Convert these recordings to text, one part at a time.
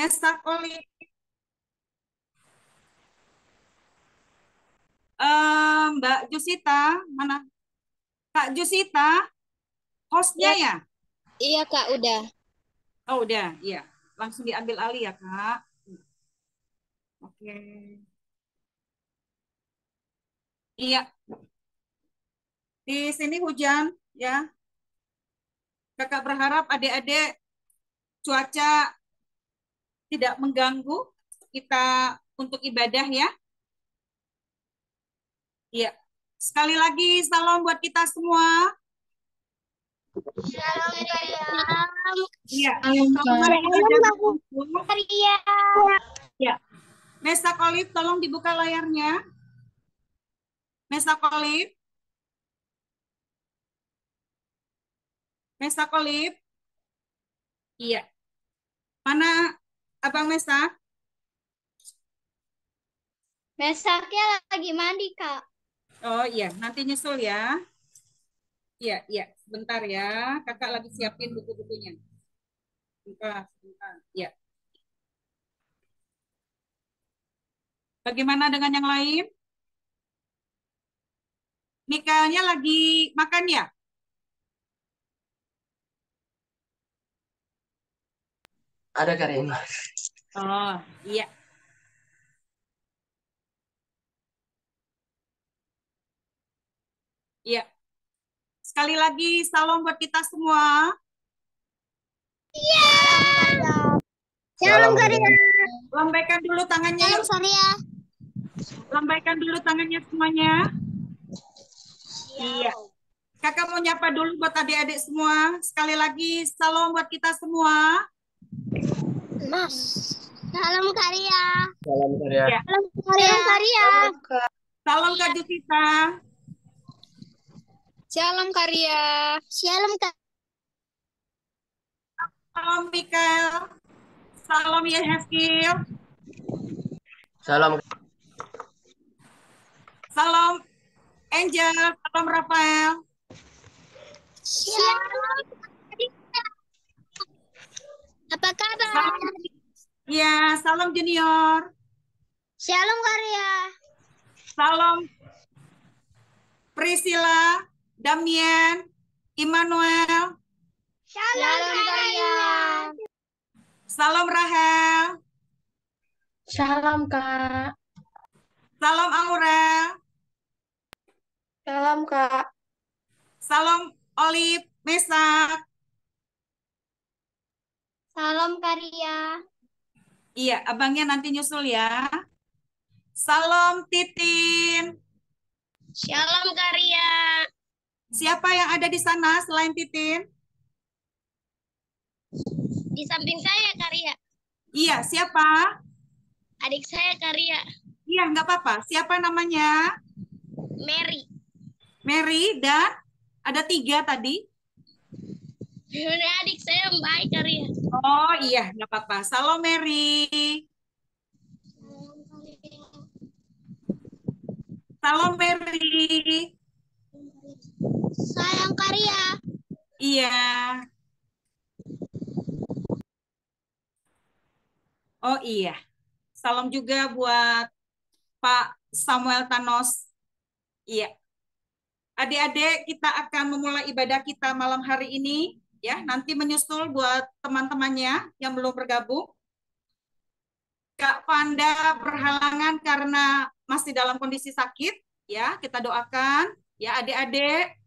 Mestakoli, Mbak Jusita, mana? Kak Jusita, hostnya Ya, ya? iya Kak, udah. Oh udah, iya. Langsung diambil alih ya Kak. Oke. Iya, di sini hujan ya. Kakak berharap adik-adik cuaca tidak mengganggu kita untuk ibadah ya. Iya. Sekali lagi salam buat kita semua. Shalom Maryam. Iya. Shalom Kalau Kak. mari kita Shalom jaga Kak untuk. Maria. Ya. Mesa Kolib, tolong dibuka layarnya. Mesa Kolib, Mesa Kolib. Iya. Mana Abang Mesa? Besoknya lagi mandi Kak. Oh iya, nanti nyusul ya. Iya, iya. Sebentar ya. Kakak lagi siapin buku-bukunya. Sebentar, sebentar. Iya. Bagaimana dengan yang lain? Nikahnya lagi makan ya? Ada Karin. Oh, iya. Iya. Sekali lagi salam buat kita semua. Shalom Salam Maria. Karin. Lambaikan dulu tangannya Shalom yuk. Maria. Lambaikan dulu tangannya semuanya. Iya. Kakak mau nyapa dulu buat adik-adik semua. Sekali lagi salam buat kita semua. Mas. Shalom Maria. Salam Karya. Ya. Shalom Maria. Shalom Maria. Salam Kak Jusita. Shalom Maria. Shalom Kak. Salam Mikael. Salam Yeheskil. Salam. Salam Angel. Salam Rafael. Shalom. Apa kabar? Salam. Ya, salam Junior. Shalom Maria. Salam Priscilla, Damien, Immanuel. Shalom Maria. Salam Rahel. Salam Kak. Salam Aurel. Salam Kak. Salam Olive, Mesak. Salam Maria. Iya, abangnya nanti nyusul ya. Salam Titin. Shalom Maria. Siapa yang ada di sana selain Titin? Di samping saya Karya. Iya, siapa? Adik saya Karya. Iya, nggak apa-apa. Siapa namanya? Mary. Mary dan ada 3 tadi. Ini adik saya yang baik Karya. Oh iya, nggak apa-apa. Salam Mary. Salam Mary. Sayang Karya. Iya. Oh iya. Salam juga buat Pak Samuel Thanos. Iya. Adik-adik, kita akan memulai ibadah kita malam hari ini. Ya, nanti menyusul buat teman-temannya yang belum bergabung. Kak Panda berhalangan karena masih dalam kondisi sakit. Ya, kita doakan. Ya, adik-adik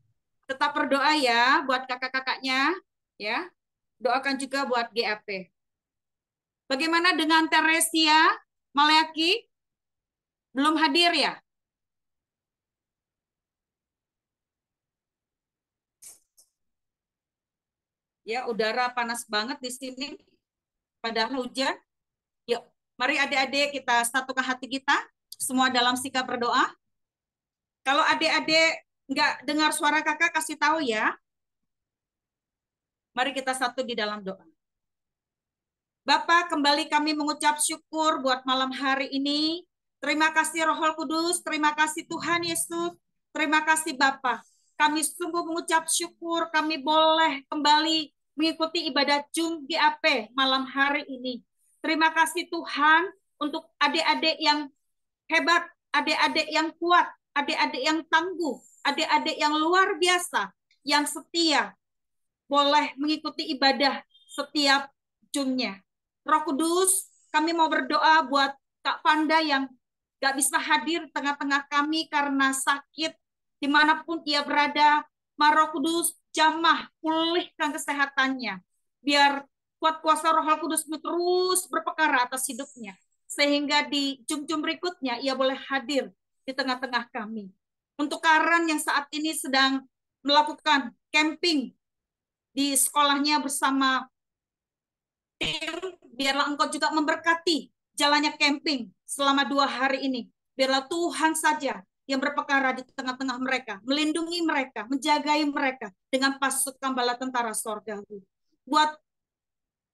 tetap berdoa ya buat kakak-kakaknya. Ya, doakan juga buat GAP. Bagaimana dengan Teresia Malayaki? Belum hadir ya? Ya, udara panas banget di sini. Padahal hujan. Yuk, mari adik-adik kita satukan hati kita. Semua dalam sikap berdoa. Kalau adik-adik nggak dengar suara kakak, kasih tahu ya. Mari kita satu di dalam doa. Bapak, kembali kami mengucap syukur buat malam hari ini. Terima kasih Roh Kudus, terima kasih Tuhan Yesus, terima kasih Bapak. Kami sungguh mengucap syukur, kami boleh kembali mengikuti ibadah Jum GAP malam hari ini. Terima kasih Tuhan untuk adik-adik yang hebat, adik-adik yang kuat, adik-adik yang tangguh, adik-adik yang luar biasa, yang setia, boleh mengikuti ibadah setiap Jumnya. Roh Kudus, kami mau berdoa buat Kak Panda yang gak bisa hadir tengah-tengah kami karena sakit, dimanapun ia berada. Roh Kudus, jamah, pulihkan kesehatannya. Biar kuat kuasa Roh Kudus terus berpekara atas hidupnya. Sehingga di Jum-Jum berikutnya ia boleh hadir di tengah-tengah kami. Untuk Karan yang saat ini sedang melakukan camping di sekolahnya bersama tim, biarlah Engkau juga memberkati jalannya camping selama 2 hari ini. Biarlah Tuhan saja yang berpekara di tengah-tengah mereka, melindungi mereka, menjagai mereka dengan pasukan bala tentara sorgawi. Buat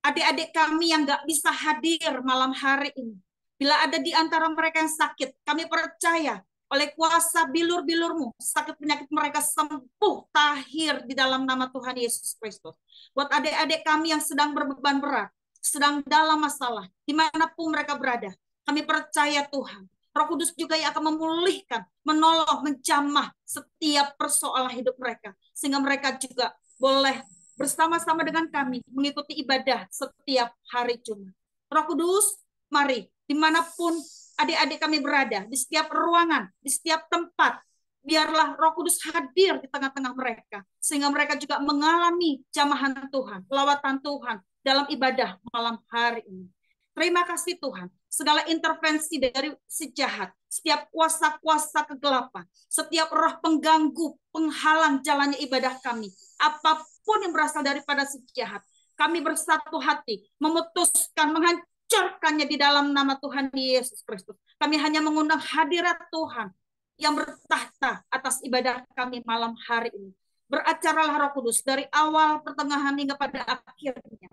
adik-adik kami yang gak bisa hadir malam hari ini, bila ada di antara mereka yang sakit, kami percaya oleh kuasa bilur-bilur-Mu, sakit penyakit mereka sembuh tahir di dalam nama Tuhan Yesus Kristus. Buat adik-adik kami yang sedang berbeban berat, sedang dalam masalah, dimanapun mereka berada, kami percaya Tuhan, Roh Kudus juga yang akan memulihkan, menolong, menjamah setiap persoalan hidup mereka, sehingga mereka juga boleh bersama-sama dengan kami mengikuti ibadah setiap hari Jumat. Roh Kudus, mari dimanapun adik-adik kami berada, di setiap ruangan, di setiap tempat, biarlah Roh Kudus hadir di tengah-tengah mereka, sehingga mereka juga mengalami jamahan Tuhan, lawatan Tuhan dalam ibadah malam hari ini. Terima kasih Tuhan, segala intervensi dari si jahat, setiap kuasa-kuasa kegelapan, setiap roh pengganggu, penghalang jalannya ibadah kami, apapun yang berasal daripada si jahat, kami bersatu hati, memutuskan, hancurkannya di dalam nama Tuhan Yesus Kristus. Kami hanya mengundang hadirat Tuhan yang bertahta atas ibadah kami malam hari ini. Beracaralah Roh Kudus dari awal, pertengahan hingga pada akhirnya,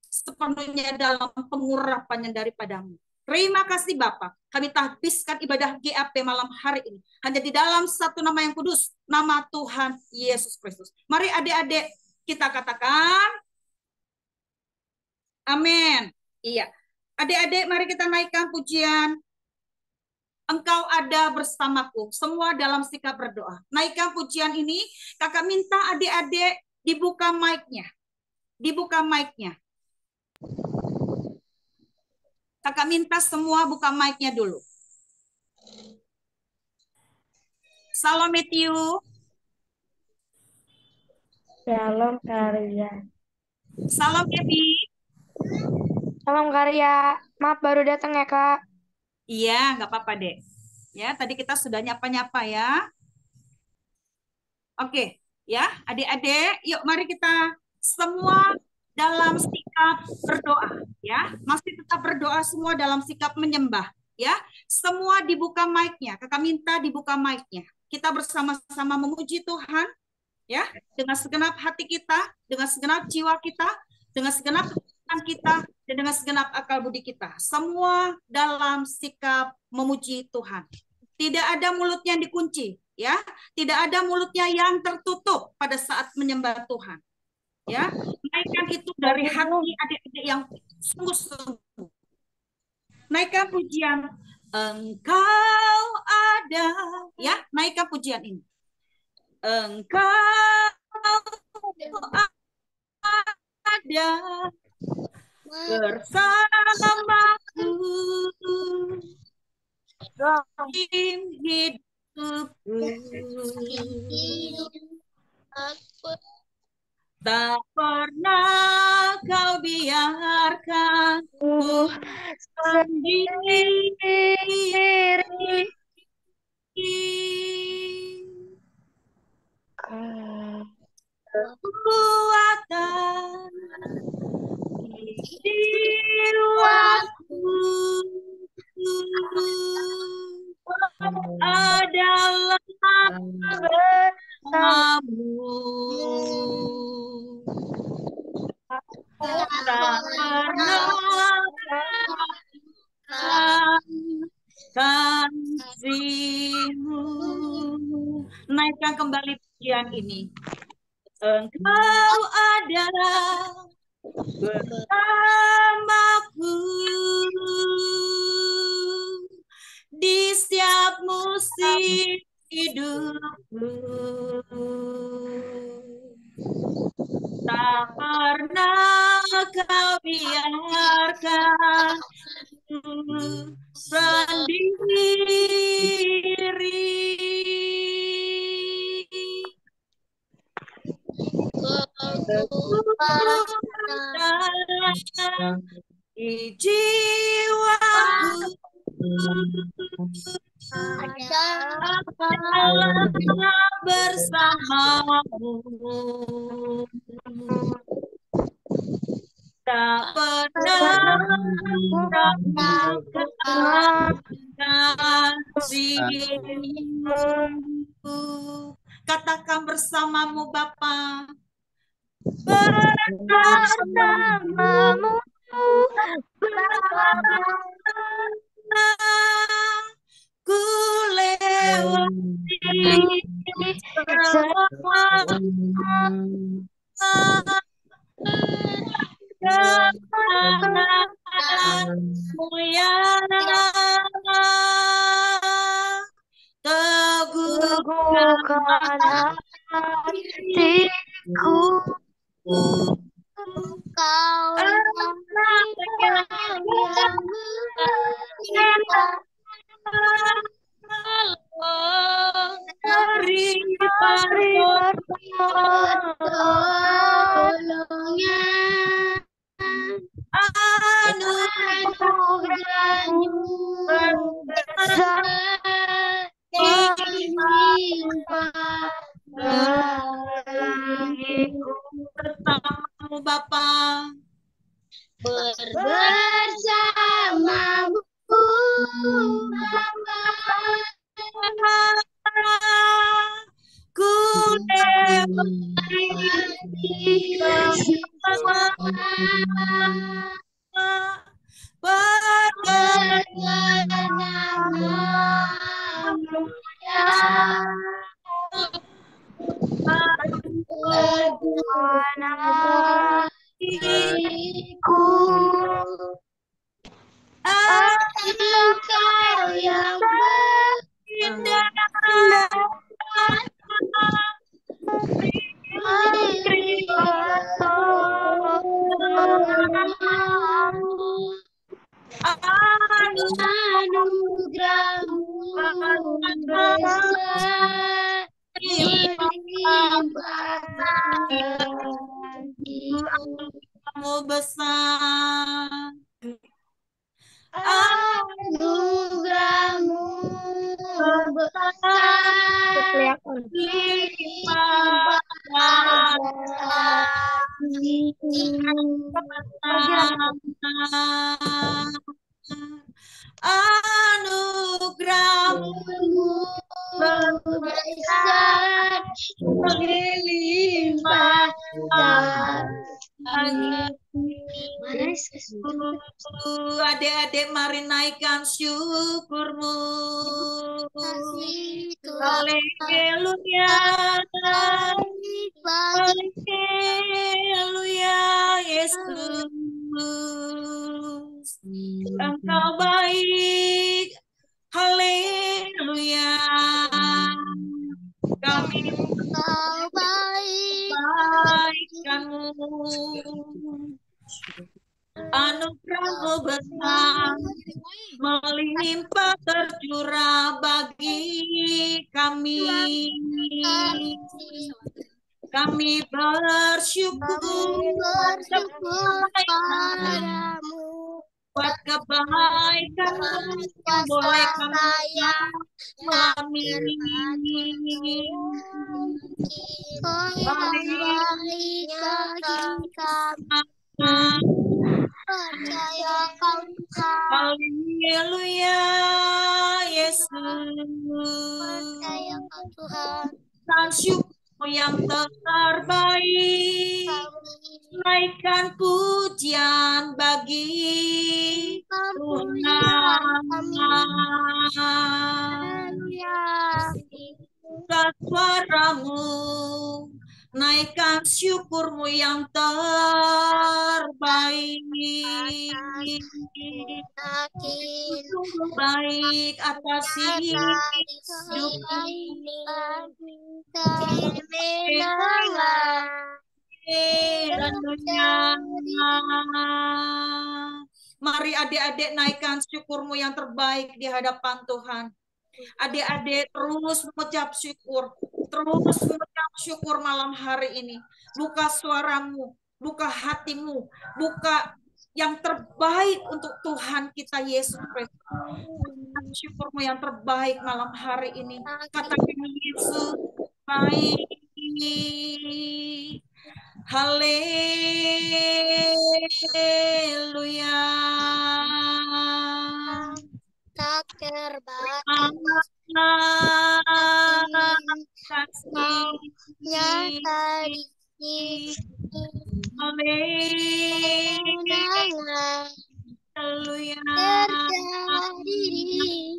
sepenuhnya dalam pengurapan yang daripadamu. Terima kasih Bapak. Kami tahbiskan ibadah GAP malam hari ini hanya di dalam satu nama yang kudus, nama Tuhan Yesus Kristus. Mari adik-adik kita katakan amin. Iya. Adik-adik, mari kita naikkan pujian. Engkau ada bersamaku, semua dalam sikap berdoa. Naikkan pujian ini, kakak minta adik-adik dibuka mic-nya. Dibuka mic-nya. Kakak minta semua buka mic-nya dulu. Salam Matthew. Salam Karya. Salam Ebi. Salam Karya. Maaf baru datang ya, Kak. Iya, nggak apa-apa deh. Ya, tadi kita sudah nyapa-nyapa ya. Oke, ya, adik-adik, yuk mari kita semua dalam sikap berdoa, ya. Masih tetap berdoa semua dalam sikap menyembah, ya. Semua dibuka mic-nya. Kakak minta dibuka mic-nya. Kita bersama-sama memuji Tuhan, ya, dengan segenap hati kita, dengan segenap jiwa kita, dengan segenap pikiran kita, dan dengan segenap akal budi kita. Semua dalam sikap memuji Tuhan. Tidak ada mulutnya yang dikunci, ya. Tidak ada mulutnya yang tertutup pada saat menyembah Tuhan. Ya, naikkan itu dari hati adik-adik yang sungguh-sungguh. Naikkan pujian Engkau ada, ya, naikkan pujian ini. Engkau ada bersamaku dalam hidupku. Tak pernah kau biarkan ku sendiri. Kekuatan jiwaku adalah bersamamu. Tak pernah kasihmu. Naikkan kembali pujian ini. Engkau ada bersamaku hidupku. Tak pernah kau biarkan sendiri. Kekuatan di jiwaku adalah bersamamu. Tak pernah ragukan kasih-Mu. Katakan bersamamu Bapa. Bersamamu ku lewati semua kemenanganmu yang teguhkan hatiku. Kau tolongnya bersamamu Bapa. bersamamu Ku lewati Engkau yang indah anugerahmu besar kamu besar. anugerahmu besar Anugerahmu besar berlimpah adik-adik mari naikkan syukurmu. Haleluya, haleluya Yesus, Engkau baik. Haleluya, kami baik kamu. Anugerahmu besar melimpah tercurah bagi kami. Kami bersyukur padamu buat kebaikan-Mu yang boleh kami percaya kau Tuhan, Haleluya Yesus, percaya kau Tuhan, dan syukur yang terbaik, naikkan pujian bagi Tuhan. Buka suaramu naikkan syukurmu yang terbaik. Sungguh baik atas hidup Haleluya. Mari adik-adik naikkan syukurmu yang terbaik di hadapan Tuhan. Adik-adik terus mengucap syukur. Terus mengucap syukur malam hari ini. Buka suaramu, buka hatimu, buka yang terbaik untuk Tuhan kita Yesus Kristus. Syukurmu yang terbaik malam hari ini. Katakan Yesus baik. Haleluya. Tak terbatas nyata di sini. Haleluya. Terjadi di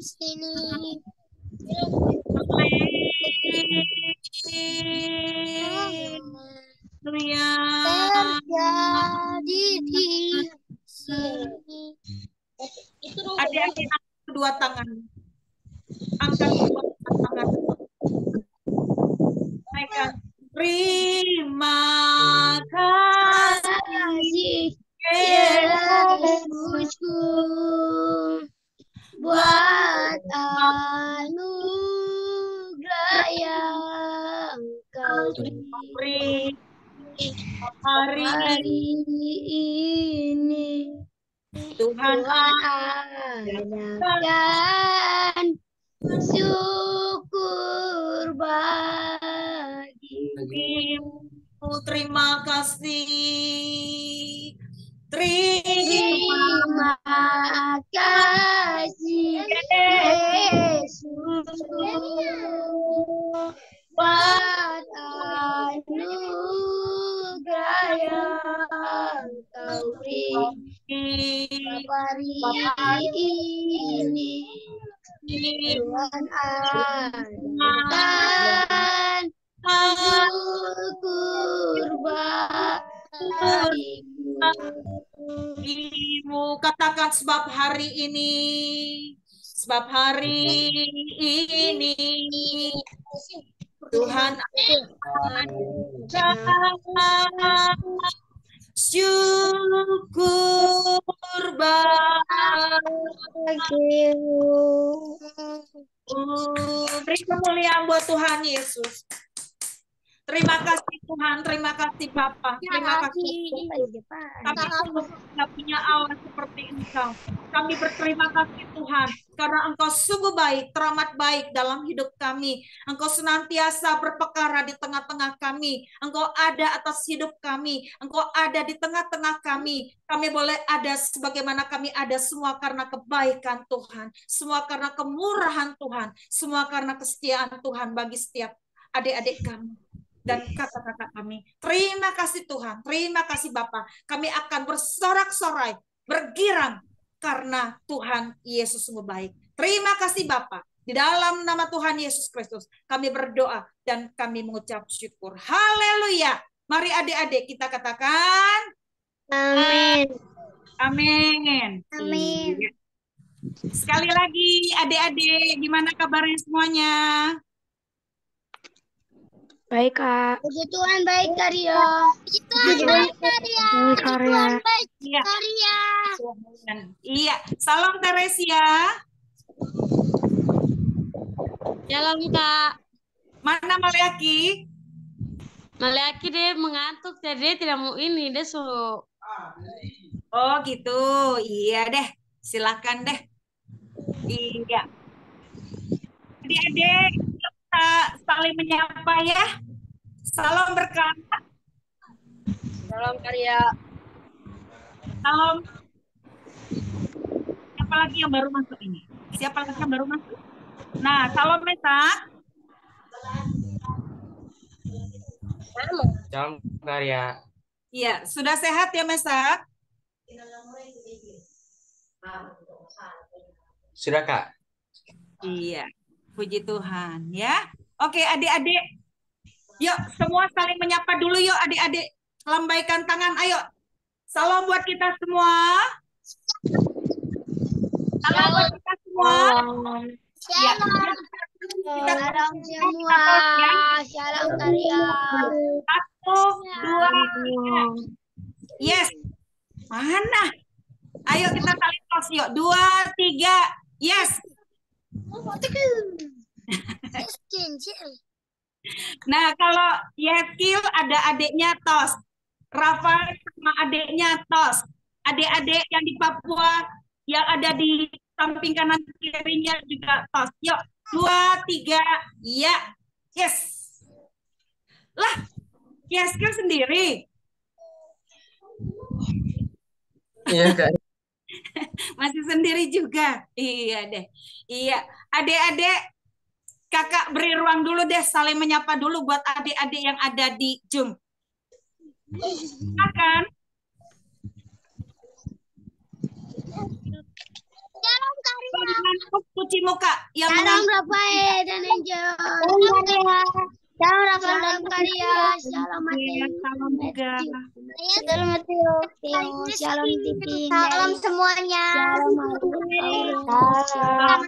sini. Haleluya. Terjadi di sini. Adik-adik angkat kedua tangan. Angkat kedua tangan. Naikkan. Terima kasih Yesusku buat anugerah yang Kau beri hari ini. Tuhan adakan syukur bagimu. Terima kasih. Terima kasih Yesus buat anugerah yang Kau beri hari ini. Tuhan adakan syukur bagimu. Katakan sebab hari ini Tuhan adakan syukur bagimu. Beri kemuliaan buat Tuhan Yesus. Terima kasih Tuhan, terima kasih Bapa, terima kasih. Kami tidak punya Allah seperti Engkau. Kami berterima kasih Tuhan, karena Engkau sungguh baik, teramat baik dalam hidup kami. Engkau senantiasa berpekara di tengah-tengah kami. Engkau ada atas hidup kami. Engkau ada di tengah-tengah kami. Kami boleh ada sebagaimana kami ada, semua karena kebaikan Tuhan. Semua karena kemurahan Tuhan. Semua karena kesetiaan Tuhan bagi setiap adik-adik kami dan kakak-kakak kami. Terima kasih Tuhan, terima kasih Bapa. Kami akan bersorak-sorai, bergirang karena Tuhan Yesus sungguh baik. Terima kasih Bapa. Di dalam nama Tuhan Yesus Kristus kami berdoa dan kami mengucap syukur. Haleluya. Mari adik-adik kita katakan Amin. amin. Amin. Sekali lagi adik-adik, gimana kabarnya semuanya? Baik, Kak. Puji Tuhan baik karya. Puji Tuhan baik karya. Baik, Puji karya. Tuhan baik Iya. karya. Iya, salam Teresia. Jalan Kak. Mana Maliaki? Maliaki dia mengantuk jadi dia tidak mau ini dia suruh. Oh gitu, iya deh, silakan deh. Iya, adik-adik kita saling menyapa ya. Salam berkah, Salam karya. salam. Siapa lagi yang baru masuk ini? Siapa lagi yang baru masuk? Nah, salam Meta. Salam karya. Iya, sudah sehat ya Mesa? Sudah Kak. Iya, puji Tuhan ya. Oke, adik-adik, Yuk, semua saling menyapa dulu yuk adik-adik. Lambaikan tangan, ayo. Salam buat kita semua. Salam buat kita semua. Ya. Kita Salam semua. Salam karya. 1, 2, 3. Yes. Mana? Ayo kita saling tos yuk. 2, 3. Yes. Nah, kalau Yeskil ada adiknya tos. Rafael sama adiknya tos. Adik-adik yang di Papua yang ada di samping kanan kirinya juga tos. Yuk, 2, 3. Ya. Yes. Lah, Yeskil sendiri. Iya, Kak. Masih sendiri juga. Iya deh. Iya. Adik-adik, kakak beri ruang dulu deh, saling menyapa dulu buat adik-adik yang ada di Zoom. Silakan. Salam karya. Cuci muka yang Salam mengantuk. Rafael dan Angel. Salam Rafael dan karya. Salam Mateo. Salam juga. Salam Mateo. Salam Titin. Salam semuanya. Salam Salam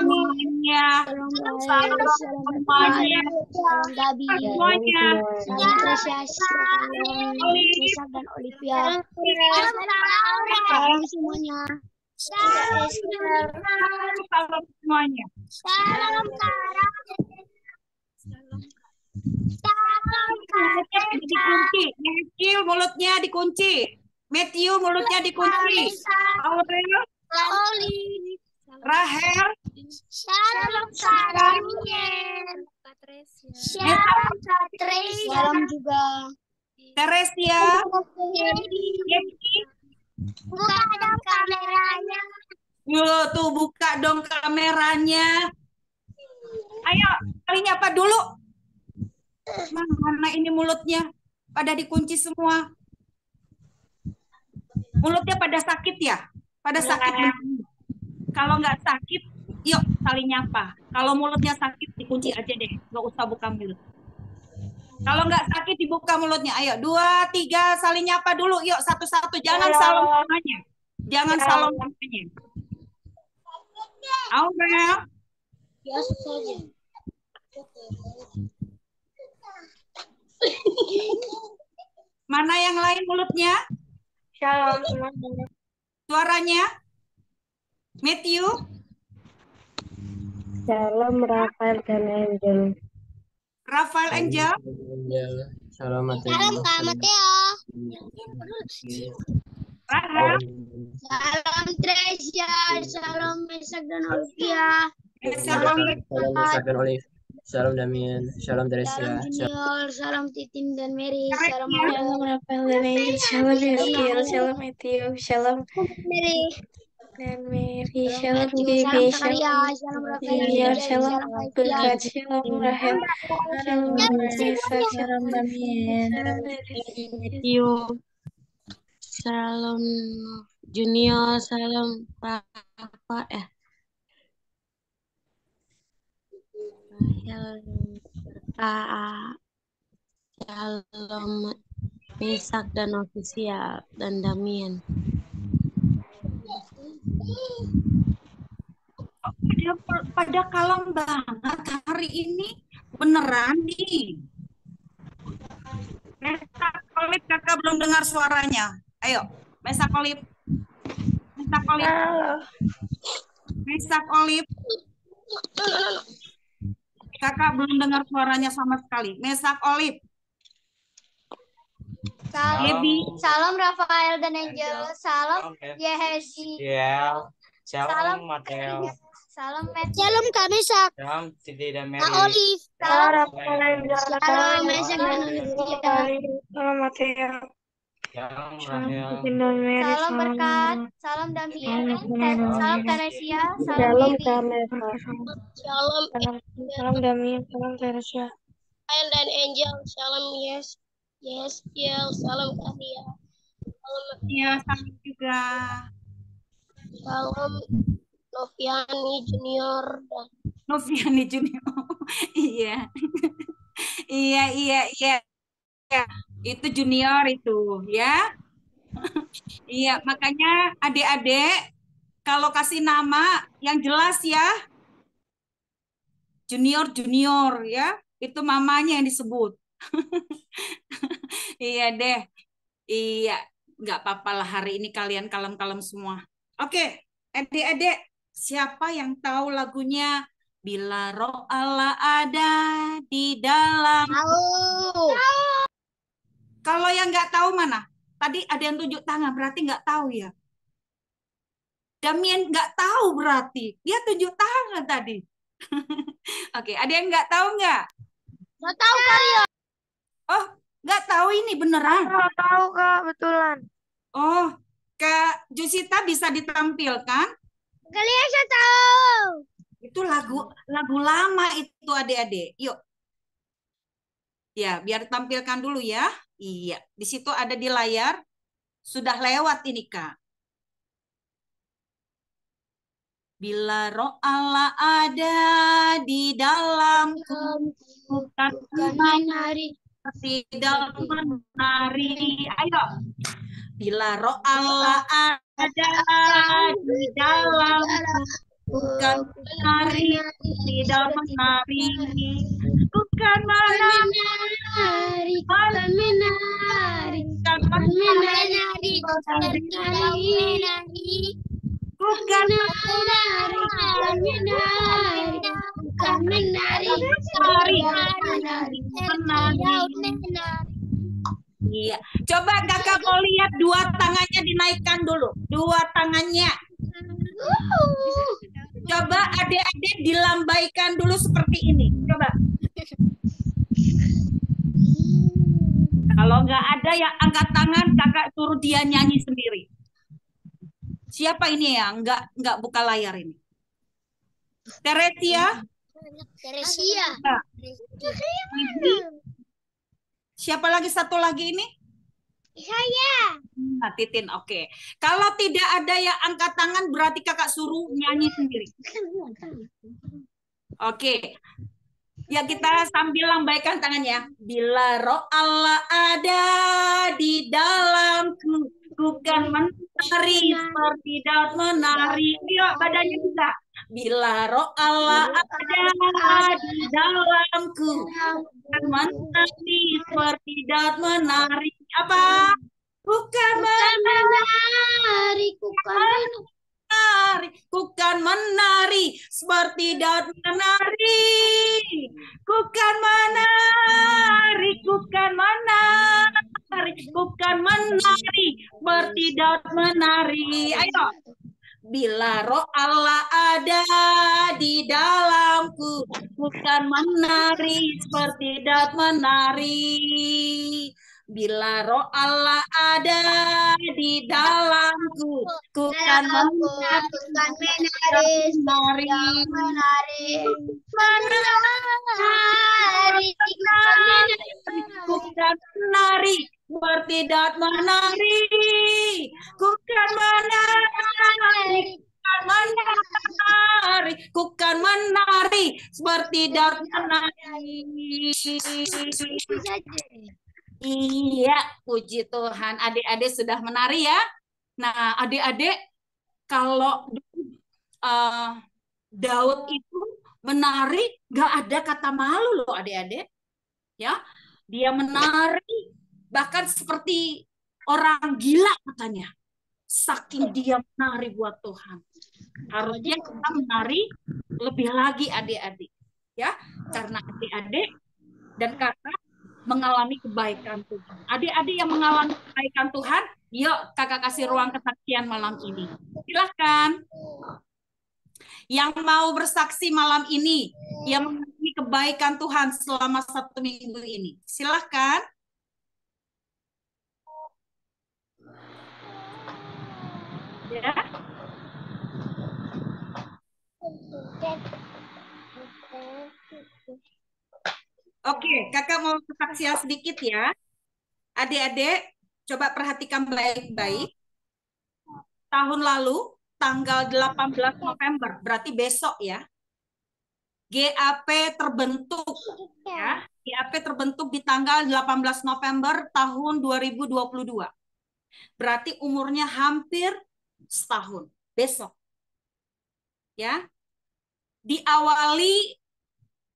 semuanya. Salam Salam semuanya. Salam Gabi. Semuanya. Salam Tresya. Salam Nisa dan Olivia. Salam semuanya. Salam semuanya. Salam Kara. Dikunci. Matthew mulutnya dikunci. Matthew mulutnya dikunci. Aurel, Oli. Rahel, Salam Salamien. Salam Satria. Salam juga. Teresia, Yeti. Buka dong kameranya. Yo, tuh buka dong kameranya. Ayo, kalian nyapa dulu. Mana ini mulutnya? Pada dikunci semua. Mulutnya pada sakit ya? Pada sakit. Kalau nggak sakit, yuk saling nyapa. Kalau mulutnya sakit, dikunci aja deh. Nggak usah buka mulut. Kalau nggak sakit, dibuka mulutnya. Ayo, 2, 3, saling nyapa dulu. Yuk, satu-satu. Jangan salam semuanya. Jangan salam semuanya. Aurel, Biasa saja. mana yang lain mulutnya? Shalom semuanya. Suaranya? Matthew? Shalom Rafael dan Angel. Rafael Angel? Salam Mateo. Salam Kak Mateo. Rahel? Salam Tresya. Salam Mesak dan Olivia. Salam. Salam Isak dan Olive. Salam Damien. Salam Teresia. Salam Junior. Salam Titin dan Mary. Salam Shalom Rafael dan Angel. Shalom Yeskil. Shalom Matthew. Shalom Mary. dan Mary. Shalom Salam Bibi. Karya. Shalom Salam Rafael. Junior. Shalom Salam Berkat. Shalom Rahel. Shalom Vanessa. Shalom Damien. Matthew. Salam Junior, salam Rafa, Rahel, salam Mesak dan Ofisial dan Damien. Pada kalem banget hari ini. Beneran nih. Mesak Olip, kakak belum dengar suaranya. Ayo, Mesak Olip. Mesak Olip. Mesak Olip. Kakak belum dengar suaranya sama sekali. Mesak Olip. Salam Rafael dan Angel. Salam Yehesi. Salam Mateo. Salam Matt. Salam Kak Mesak. Salam Siti dan Mary. Kak Olive. Shalom Rafael dan Angel. Salam Mesak dan Olivia. Shalom Mateo. Salam Shalom Rahel. Titin dan Mary. Salam Berkat. Salam Damien. Salam Teresia. Salam Shalom Mary. Kamesa. Salam Salam Damien. Salam Teresia. Rafael dan Angel. Salam Salam Karya. Salam Ya, sama juga. Salam Noviani Junior dan Noviani Junior. Iya. Iya, iya, iya. Itu junior itu, ya. Iya, makanya adik-adik kalau kasih nama yang jelas ya, junior ya, itu mamanya yang disebut. Iya deh, iya, nggak apa-apa lah hari ini kalian kalem-kalem semua. Oke, adik-adik, siapa yang tahu lagunya Bila Roh Allah ada di dalam? Tahu. Kalau yang nggak tahu mana? Tadi ada yang tunjuk tangan, berarti nggak tahu ya. Damien nggak tahu berarti. Dia tunjuk tangan tadi. Oke, ada yang nggak tahu nggak? Nggak tahu Karya. Oh, nggak tahu ini beneran. Nggak tahu, Kak, betulan. Oh, Kak Jusita bisa ditampilkan? Kalian saya tahu. Itu lagu lama itu adik-adik. Yuk. Ya, biar tampilkan dulu ya. Iya, di situ ada di layar. Sudah lewat ini, Kak. Bila Roh Allah ada di dalamku, bukan menari. tidak menari. Ayo. Bila Roh Allah ada di dalamku, bukan menari, tidak menari. Bukan menari, Bukan menari. bukan Bukan menari, menari. Menari. bukan Menari. Bukan menari. Bukan menari. menari. Menari. Iya. Coba kakak mau lihat dua tangannya dinaikkan dulu. Dua tangannya. Coba adik-adik dilambaikan dulu seperti ini. Coba. Kalau nggak ada yang angkat tangan, kakak suruh dia nyanyi sendiri. Siapa ini ya? Nggak buka layar ini. Teresia? Teresia. Siapa lagi satu lagi ini? Saya. Nah, Titin, oke. Kalau tidak ada yang angkat tangan, berarti kakak suruh nyanyi sendiri. Oke. Ya, kita sambil lambaikan tangannya. Bila Roh Allah ada di dalamku, ku kan menari seperti Daud menari. Ayo, badannya juga. Bila Roh Allah ada di dalamku, kan menari seperti Daud menari. Apa? Bukan Menari. Bukan menari, bukan menari seperti Daud menari. Bukan menari, bukan menari, bukan menari seperti Daud menari. Ayo. Bila Roh Allah ada di dalamku, bukan menari seperti Daud menari. Bila Roh Allah ada di dalamku, ku kan menari. Bukan menari seperti Daud menari. Bukan menari. Menari, bukan menari seperti Daud menari. Iya, puji Tuhan. Adik-adik sudah menari ya. Nah, adik-adik, kalau Daud itu menari, gak ada kata malu loh adik-adik. Ya, dia menari, bahkan seperti orang gila katanya. Saking dia menari buat Tuhan. Harusnya kita menari lebih lagi adik-adik. Ya, karena adik-adik dan kakak mengalami kebaikan Tuhan. Adik-adik yang mengalami kebaikan Tuhan, yuk kakak kasih ruang kesaksian malam ini. Silahkan. Yang mau bersaksi malam ini, yang mengalami kebaikan Tuhan selama 1 minggu ini. Silahkan. Ya. Oke, kakak mau kesaksian sedikit ya. Adik-adik, coba perhatikan baik-baik. Tahun lalu, tanggal 18 November, berarti besok ya. GAP terbentuk ya. GAP terbentuk di tanggal 18 November tahun 2022. Berarti umurnya hampir setahun. Besok. Ya. Diawali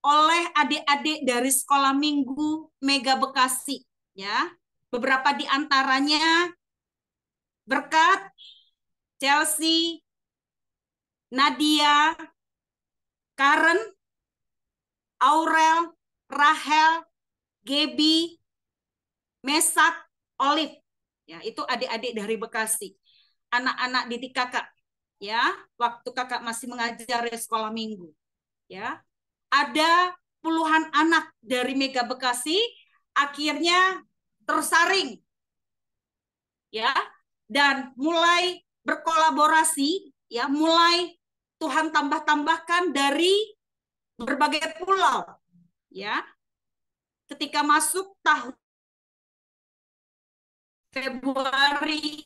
oleh adik-adik dari Sekolah Minggu Mega Bekasi ya. Beberapa di antaranya Berkat, Chelsea, Nadia, Karen, Aurel, Rahel, Gaby, Mesak, Olive. Ya, itu adik-adik dari Bekasi. Anak-anak didik kakak ya, waktu kakak masih mengajar di sekolah minggu. Ya. Ada puluhan anak dari Mega Bekasi akhirnya tersaring. Ya, dan mulai berkolaborasi ya, mulai Tuhan tambah-tambahkan dari berbagai pulau ya. Ketika masuk tahun Februari,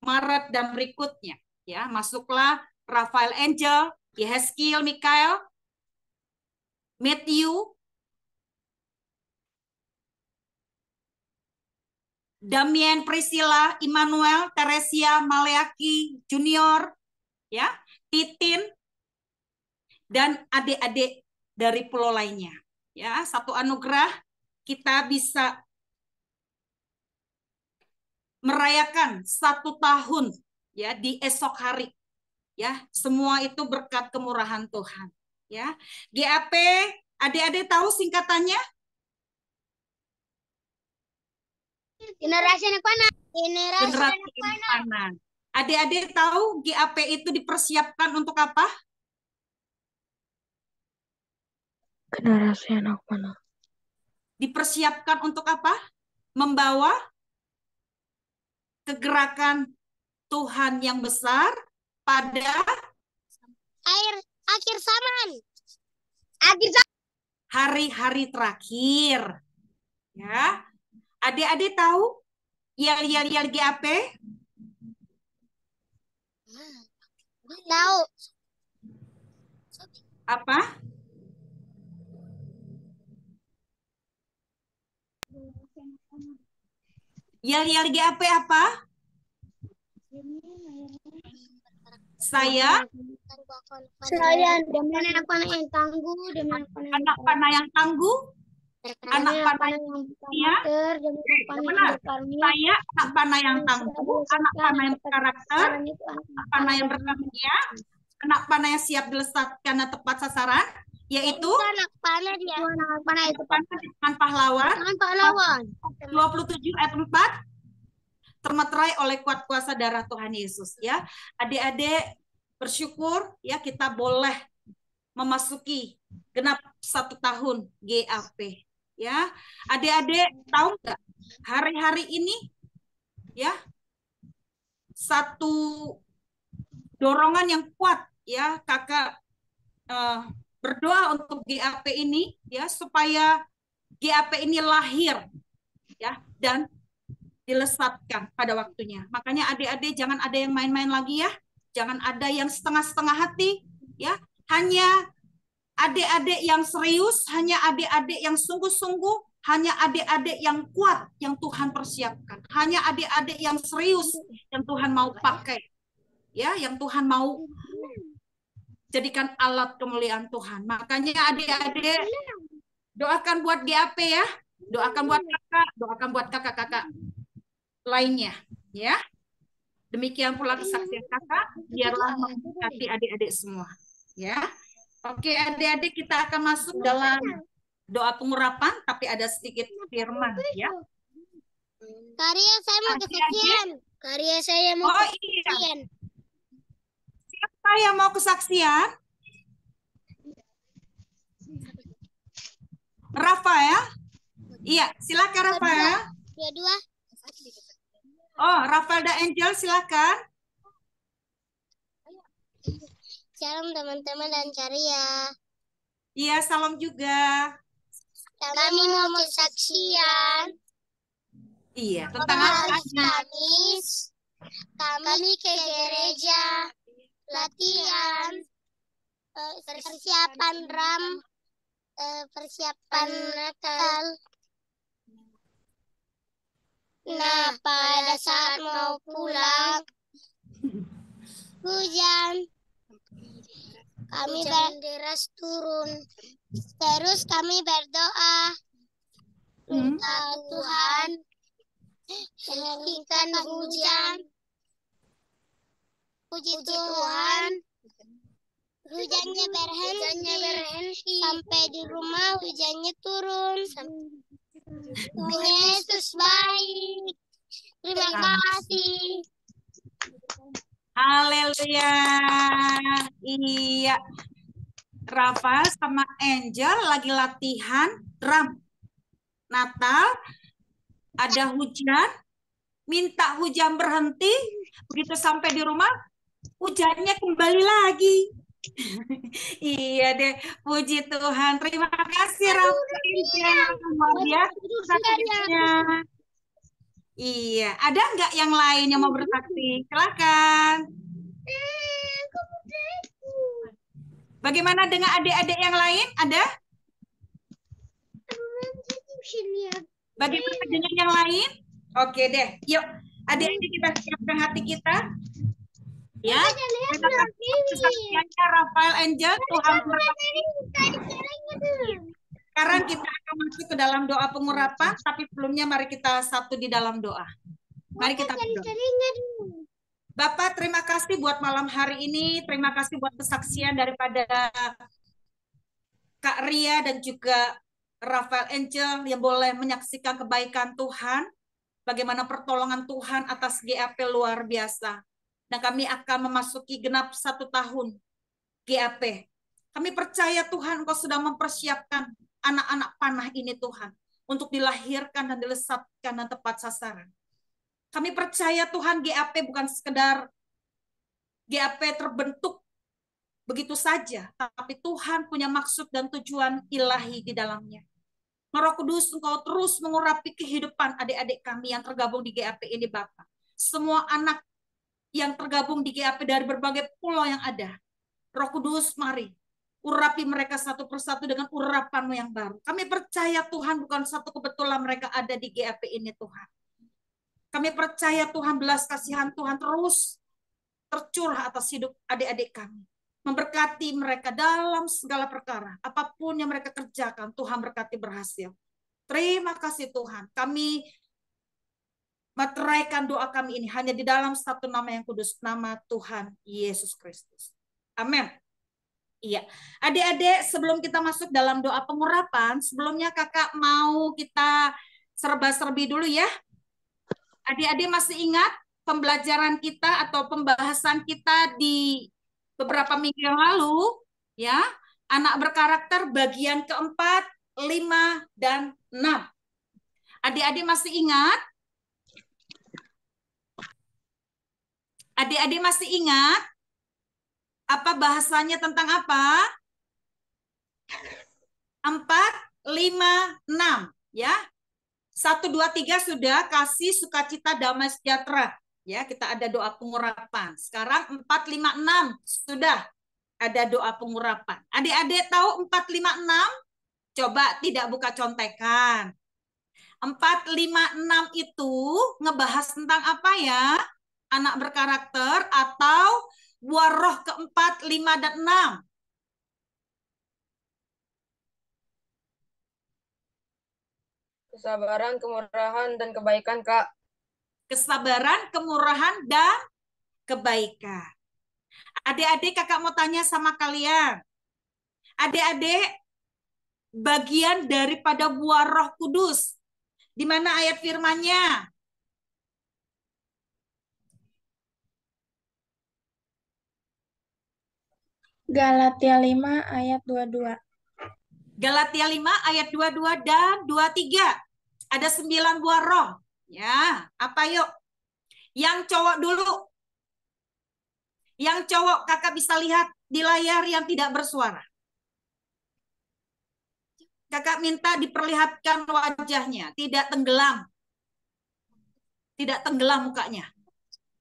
Maret dan berikutnya ya, masuklah Rafael Angel, Yehezkiel Mikael, Matthew, Damien Priscilla, Immanuel, Teresia, Maleaki Junior, ya, Titin, dan adik-adik dari pulau lainnya. Ya, satu anugerah kita bisa merayakan 1 tahun ya di esok hari. Ya, semua itu berkat kemurahan Tuhan. Ya, GAP, adik-adik tahu singkatannya? Generasi anak panah. Generasi Generasi anak Anak panah. Panah. Adik-adik tahu GAP itu dipersiapkan untuk apa? Generasi anak panah. Dipersiapkan untuk apa? Membawa kegerakan Tuhan yang besar pada Akhir zaman. Akhir zaman. hari-hari terakhir. Ya. Adik-adik tahu yel-yel GAP? Tahu. Apa? Yel-yel GAP apa? Saya demi anak panah yang tangguh, demi anak panah yang tangguh, anak panah yang setia. demi anak panah yang Benar. berkarunia. Saya anak panah yang tangguh, anak panah yang berkarakter, anak panah yang berkarunia, anak panah yang siap dilesatkan dan tepat sasaran, yaitu anak panah dia. Anak panah itu dengan pahlawan. pahlawan. 27 ayat 4, termeterai oleh kuat kuasa darah Tuhan Yesus ya. Adik-adik bersyukur ya kita boleh memasuki genap 1 tahun GAP ya. Adik-adik tahu nggak hari-hari ini ya satu dorongan yang kuat ya, kakak berdoa untuk GAP ini ya, supaya GAP ini lahir ya dan dilesatkan pada waktunya. Makanya adik-adik jangan ada yang main-main lagi ya. Jangan ada yang setengah-setengah hati ya. Hanya adik-adik yang serius, hanya adik-adik yang sungguh-sungguh, hanya adik-adik yang kuat yang Tuhan persiapkan. Hanya adik-adik yang serius yang Tuhan mau pakai. Ya, yang Tuhan mau jadikan alat kemuliaan Tuhan. Makanya adik-adik doakan buat GAP ya. Doakan buat kakak, doakan buat kakak-kakak lainnya ya. Demikian pula kesaksian kakak, biarlah memberkati adik-adik semua ya. Oke adik-adik, kita akan masuk dalam doa pengurapan, tapi ada sedikit firman ya. Karya saya mau kesaksian. Karya saya mau Oh iya, siapa yang mau kesaksian? Rafael? Iya, silakan Rafael. Dua-dua. Oh, Rafael dan Angel silakan. Shalom teman-teman dan Karya. Iya, salam juga. Kami mau kesaksian. Iya, tentang Hari apa? Kamis, kami ke gereja latihan persiapan drum, persiapan Natal. Nah, pada saat mau pulang, hujan. Kami deras turun. Terus kami berdoa. Minta Tuhan hentikan hujan. Puji Tuhan, hujannya berhenti. Sampai di rumah hujannya turun. Tuhan Yesus baik. Terima kasih. Haleluya. Iya. Rafael sama Angel lagi latihan drum. Natal, ada hujan, minta hujan berhenti, begitu sampai di rumah, hujannya kembali lagi. Iya deh, puji Tuhan. Terima kasih Rafael, luar biasa saksinya. Iya, ada nggak yang lain yang mau bersaksi? Silakan. Bagaimana dengan adik-adik yang lain? Ada? Bagaimana dengan yang lain? Oke deh, yuk adik-adik kita siapkan hati kita. Ya, terima kasih kesaksiannya Rafael Angel. Tuhan memberkati. Sekarang kita akan masuk ke dalam doa pengurapan, tapi sebelumnya mari kita satu di dalam doa. Mari kita berdoa. Bapak, terima kasih buat malam hari ini. Terima kasih buat kesaksian daripada Kak Ria dan juga Rafael Angel yang boleh menyaksikan kebaikan Tuhan. Bagaimana pertolongan Tuhan atas GAP luar biasa. Dan kami akan memasuki genap 1 tahun GAP. Kami percaya Tuhan Engkau sedang mempersiapkan anak-anak panah ini Tuhan. Untuk dilahirkan dan dilesatkan dan tepat sasaran. Kami percaya Tuhan GAP bukan sekedar GAP terbentuk begitu saja. Tapi Tuhan punya maksud dan tujuan ilahi di dalamnya. Roh Kudus Engkau terus mengurapi kehidupan adik-adik kami yang tergabung di GAP ini Bapak. Semua anak yang tergabung di GAP dari berbagai pulau yang ada. Roh Kudus mari urapi mereka satu persatu dengan urapan-Mu yang baru. Kami percaya Tuhan bukan satu kebetulan mereka ada di GAP ini Tuhan. Kami percaya Tuhan belas kasihan Tuhan terus tercurah atas hidup adik-adik kami. Memberkati mereka dalam segala perkara. Apapun yang mereka kerjakan, Tuhan berkati berhasil. Terima kasih Tuhan. Kami materaikan doa kami ini hanya di dalam satu nama yang kudus, nama Tuhan Yesus Kristus. Amin. Iya, adik-adik sebelum kita masuk dalam doa pengurapan, sebelumnya kakak mau kita serba-serbi dulu ya. Adik-adik masih ingat pembelajaran kita atau pembahasan kita di beberapa minggu yang lalu, ya, anak berkarakter bagian keempat, 5, dan 6. Adik-adik masih ingat? Adik-adik masih ingat? Apa bahasanya tentang apa? 4, 5, 6, ya. 1, 2, 3 sudah kasih sukacita damai sejahtera. Ya, kita ada doa pengurapan. Sekarang 4, 5, 6 sudah ada doa pengurapan. Adik-adik tahu 4, 5, 6? Coba tidak buka contekan. 4, 5, 6 itu ngebahas tentang apa ya? Anak berkarakter atau buah roh keempat, 5, dan 6. Kesabaran, kemurahan, dan kebaikan, Kak. Kesabaran, kemurahan, dan kebaikan. Adik-adik kakak mau tanya sama kalian. Adik-adik bagian daripada buah roh kudus. Di mana ayat firman-Nya? Galatia 5 ayat 22. Galatia 5 ayat 22 dan 23. Ada 9 buah roh. Ya, apa yuk? Yang cowok dulu. Yang cowok kakak bisa lihat di layar yang tidak bersuara. Kakak minta diperlihatkan wajahnya, tidak tenggelam. Tidak tenggelam mukanya.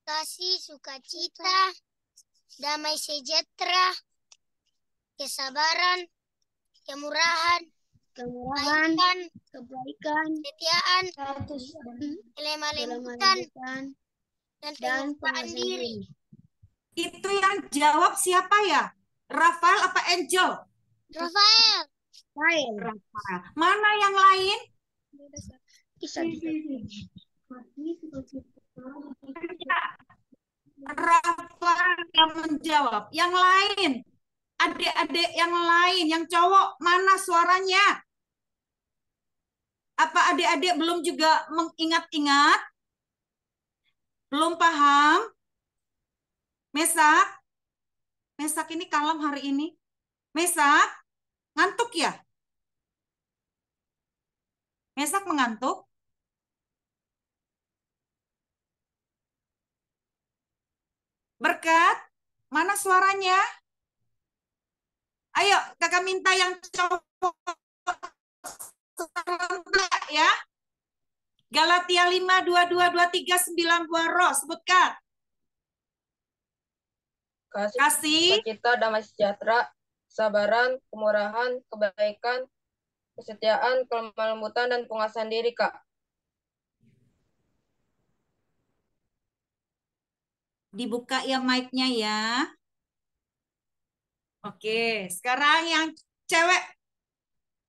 Kasih, sukacita, damai sejahtera, kesabaran, kemurahan, kebaikan, kesetiaan, kelemah lembutan, dan penguasaan diri. Itu yang jawab siapa ya? Rafael apa Angel? Rafael. Rafael. Mana yang lain? Rafael yang menjawab. Yang lain, adik-adik yang lain, yang cowok, mana suaranya? Apa adik-adik belum juga mengingat-ingat? Belum paham? Mesak? Mesak ini kalem hari ini. Mesak? Ngantuk ya? Mesak mengantuk? Berkat? Mana suaranya? Ayo, kakak minta yang cowok serentak ya. Galatia 5, 22, 23, 9 buah roh. Sebutkan. Kasih, sukacita, damai sejahtera, kesabaran, kemurahan, kebaikan, kesetiaan, kelemah lembutan, dan penguasaan diri, Kak. dibuka ya mic-nya ya. Oke, sekarang yang cewek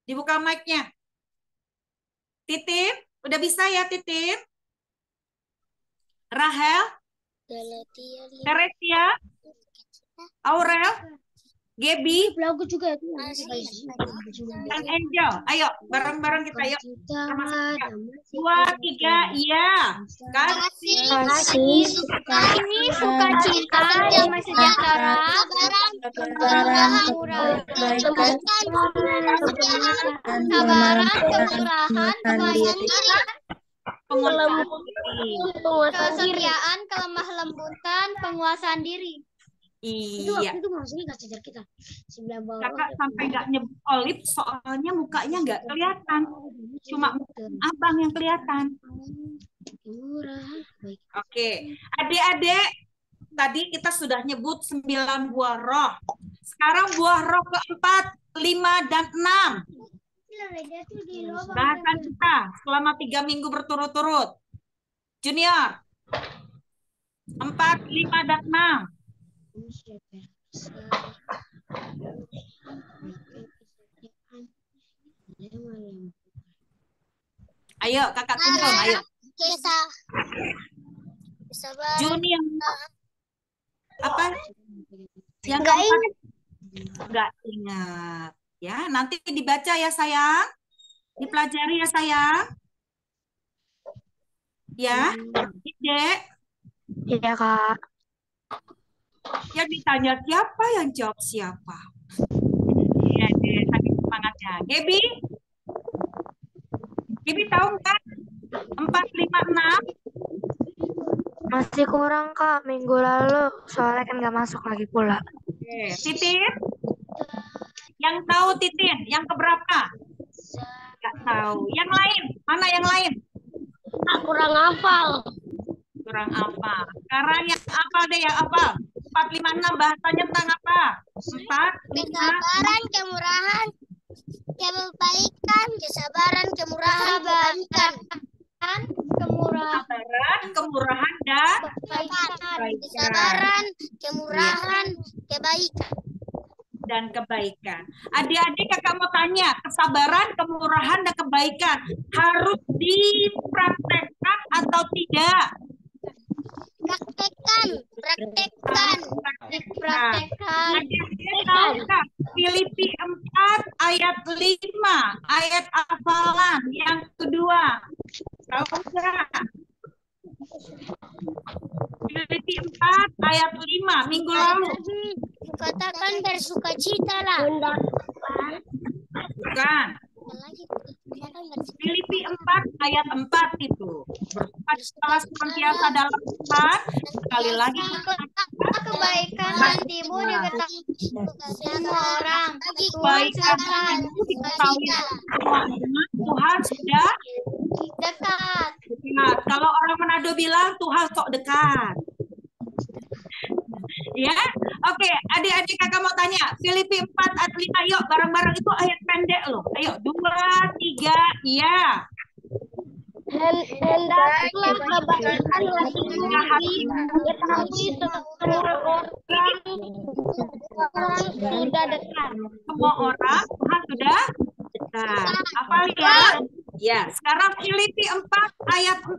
dibuka mic-nya. Titin, udah bisa ya Titin? Rahel, Teresia, Aurel, Gaby, Lagu juga itu. dan Angel. Ayo, bareng-bareng kita yuk. Sama-sama. 2, 3, iya. Kasih, Sukacita, damai sejahtera, kesabaran, kebaikan, kesabaran, kemurahan, kebaikan, kesetiaan, kelemah lembutan, penguasaan diri. Iya. Itu maksudnya nggak sejar kita. Sebelah bawah. Kakak sampai nggak nyebut Olive soalnya mukanya nggak kelihatan. Cuma abang yang kelihatan. Oke. Adik-adik, tadi kita sudah nyebut 9 buah roh. Sekarang buah roh keempat, 5 dan 6. Bahasan kita selama 3 minggu berturut-turut. Junior. 4, 5, dan 6. Ayo kakak kumpul, ayo. Junior. Apa? Yang keempat? Nggak ingat. Ya, nanti dibaca ya sayang. Dipelajari ya sayang. Ya, Dek. Iya, Kak. Yang ditanya siapa, yang jawab siapa. Iya deh, saking semangatnya. Gaby? Gaby tahu nggak? 4, 5, 6? Masih kurang, Kak. Minggu lalu soalnya kan nggak masuk lagi pula. Oke. Titin? Yang tahu Titin? Yang keberapa? Nggak tahu. Yang lain? Mana yang lain? Kurang hafal. Kurang hafal. Sekarang yang hafal deh, yang hafal. 4, 5, 6 bahasanya tentang apa? 4, 5, Kesabaran, kemurahan, kebaikan, kesabaran, kemurahan, kebaikan, kesabaran, kemurahan, dan kesabaran, kemurahan, kebaikan. dan kebaikan. Adik-adik kakak mau tanya, kesabaran, kemurahan, dan kebaikan harus dipraktekkan atau tidak? Praktekkan. Adik-adik tahu nggak? Filipi 4 ayat 5, ayat hafalan yang kedua. Tahu nggak? Filipi 4 ayat 5 minggu lalu. Katakan bersukacitalah. Bukan. Filipi 4 ayat 4 itu. Bersukacitalah senantiasa dalam Tuhan. Sekali lagi. Kebaikan hatimu diketahui semua orang. Kebaikan hatimu diketahui semua orang. Tuhan sudah Dekat. dekat. Kalau orang Manado bilang Tuhan sok dekat. Ya, oke, adik-adik kakak mau tanya, Filipi 4 ayat 5, yuk bareng-bareng itu ayat pendek loh. Ayo, 2, 3, iya. Hendaklah kebaikan lagi diketahui semua orang sudah dekat. Semua orang Tuhan sudah dekat. Hafal ya? Ya, sekarang Filipi 4 ayat 4.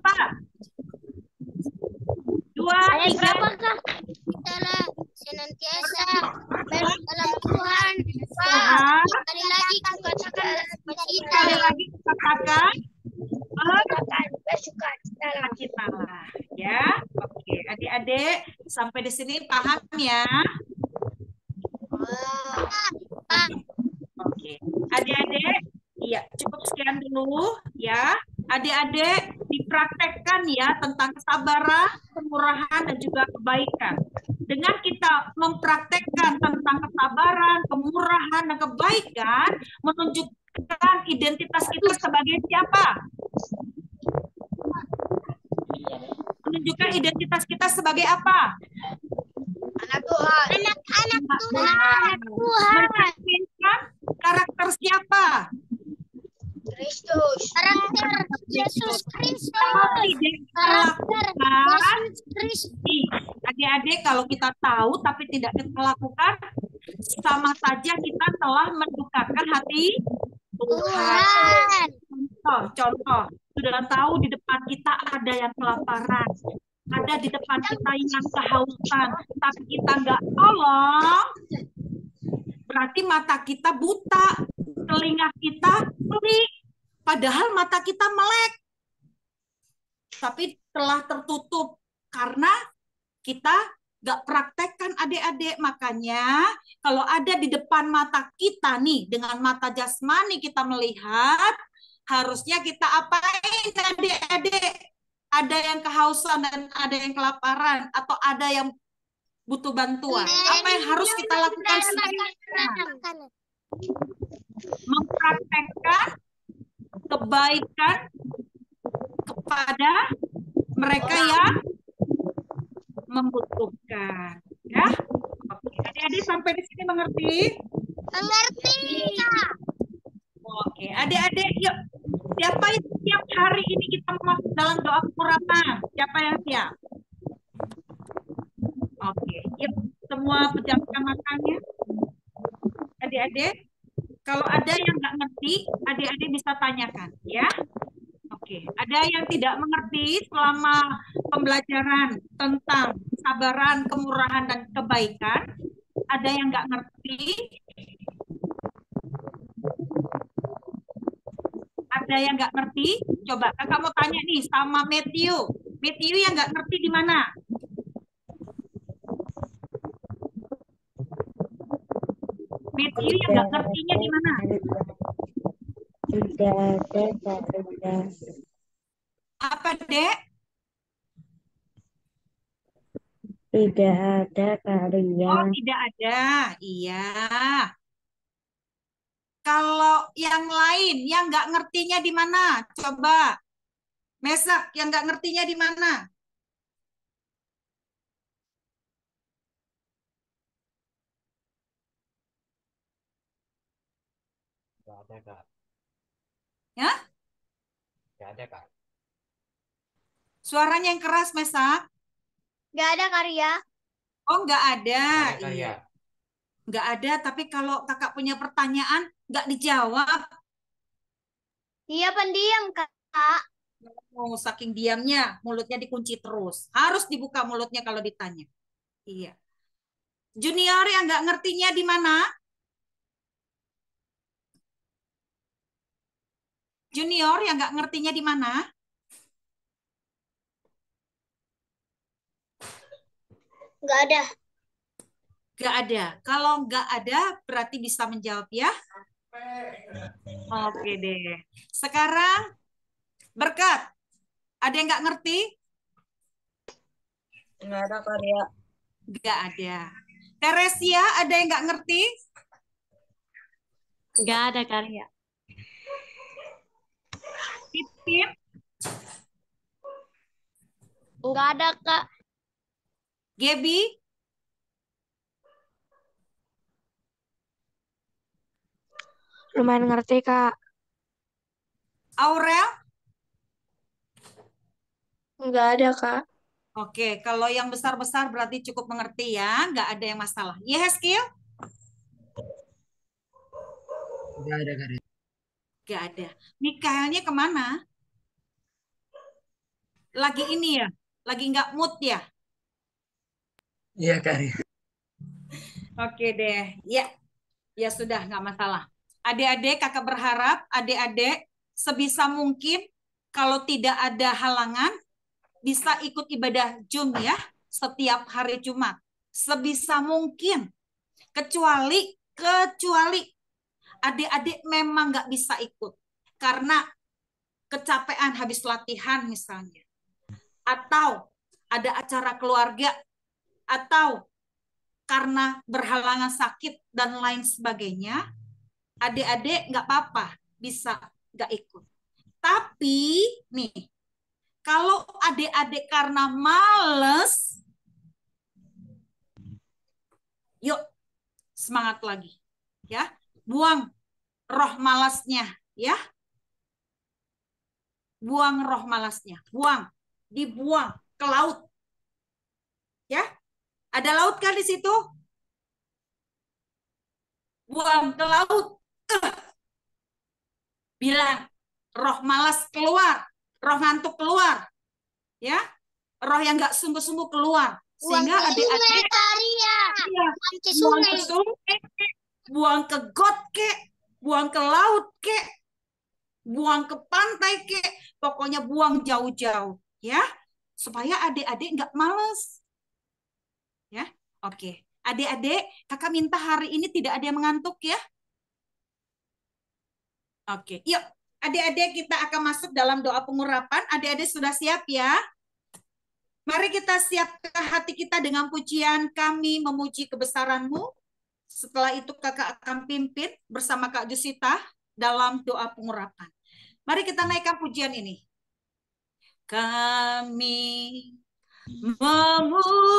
2, 3. Berapakah? Kita senantiasa dalam Tuhan. Tuhan. Sekali lagi katakan Sekali lagi katakan bersukacitalah. ya. Oke, adik-adik sampai di sini paham ya? Oke, adik-adik, iya cukup sekian dulu ya. Adik-adik dipraktekkan ya tentang kesabaran, kemurahan dan juga kebaikan. Dengan kita mempraktekkan tentang kesabaran, kemurahan dan kebaikan, menunjukkan identitas kita sebagai siapa? Menunjukkan identitas kita sebagai apa? Anak Tuhan. Anak-anak Tuhan. Mencerminkan karakter siapa? Kristus. Karakter Yesus Kristus. Karakter Kristus. Adik-adik kalau kita tahu tapi tidak kita lakukan, sama saja kita telah mendukakan hati Tuhan. Contoh, sudah tahu di depan kita ada yang kelaparan, ada di depan kita yang kehausan, tapi kita nggak tolong, berarti mata kita buta, telinga kita tuli, padahal mata kita melek, tapi telah tertutup karena kita nggak praktekkan adik-adik. Makanya kalau ada di depan mata kita nih, dengan mata jasmani kita melihat, harusnya kita apain adik-adik? Ada yang kehausan dan ada yang kelaparan, atau ada yang butuh bantuan. Apa yang harus kita lakukan? Mempraktekkan kebaikan kepada mereka yang membutuhkan. Ya, oke. Adik-adik sampai di sini mengerti? Mengerti. Oke, adik-adik, yuk. Siapa yang siap hari ini kita masuk dalam doa kekurapan? Siapa yang siap? Oke, yuk. Semua pejamkan matanya. Adik-adik, kalau ada yang nggak ngerti, adik-adik bisa tanyakan, ya. Oke, ada yang tidak mengerti selama pembelajaran tentang kesabaran, kemurahan, dan kebaikan? Ada yang nggak ngerti? Ada yang nggak ngerti? Coba kakak mau tanya nih sama Matthew. Matthew yang nggak ngerti di mana? Matthew yang nggak ngertinya di mana? Tidak ada karya. Apa, Dek? Tidak ada karya. Oh, tidak ada. Iya. Kalau yang lain, yang nggak ngertinya di mana? Coba. Mesak, yang nggak ngertinya di mana? Nggak ada, Kak. Ya? Nggak ada, Kak. Suaranya yang keras, Mesak. Gak ada karya. Oh, nggak ada. Nggak ada, Iya. ya. Nggak ada, tapi kalau kakak punya pertanyaan, nggak dijawab. Dia pendiam, Kak. Oh, saking diamnya, mulutnya dikunci terus. Harus dibuka mulutnya kalau ditanya. Iya. Junior yang nggak ngertinya di mana? Junior yang nggak ngertinya di mana? Gak ada. Nggak ada. Kalau nggak ada, berarti bisa menjawab ya. Oke deh. Sekarang Berkat. Ada yang nggak ngerti? Nggak ada karya. Nggak ada. Teresia, ada yang nggak ngerti? Nggak ada karya. Pipit, Gak ada, Kak. Gebi, lumayan ngerti, Kak. Aurel? Nggak ada, Kak. Oke, kalau yang besar-besar berarti cukup mengerti ya, nggak ada yang masalah. Yehezkiel? Nggak ada, Kak. Nggak ada. Mikaelnya kemana? Lagi ini ya? Lagi nggak mood ya? Iya, Kak. Oke deh. Ya, ya sudah, nggak masalah. Adik-adik, kakak berharap adik-adik sebisa mungkin kalau tidak ada halangan, bisa ikut ibadah Jum ya, setiap hari Jumat. Sebisa mungkin. Kecuali adik-adik memang nggak bisa ikut. Karena kecapean habis latihan misalnya. Atau ada acara keluarga. Atau karena berhalangan sakit dan lain sebagainya, adik-adik nggak apa-apa, bisa nggak ikut. Tapi nih, kalau adik-adik karena males, yuk semangat lagi, ya, buang roh malasnya, ya, buang roh malasnya, dibuang ke laut, ya. Ada laut kan di situ? Buang ke laut. Bilang, roh malas keluar, roh ngantuk keluar, ya, roh yang nggak sungguh-sungguh keluar, sehingga adik-adik buang ke sungai, buang ke got ke, buang ke laut ke, buang ke pantai ke, pokoknya buang jauh-jauh, ya, supaya adik-adik nggak males, ya. Oke, adik-adik, kakak minta hari ini tidak ada yang mengantuk ya. Oke, yuk. Adik-adik kita akan masuk dalam doa pengurapan. Adik-adik sudah siap ya? Mari kita siapkan hati kita dengan pujian kami memuji kebesaran-Mu. Setelah itu kakak akan pimpin bersama Kak Jusita dalam doa pengurapan. Mari kita naikkan pujian ini. Kami memuji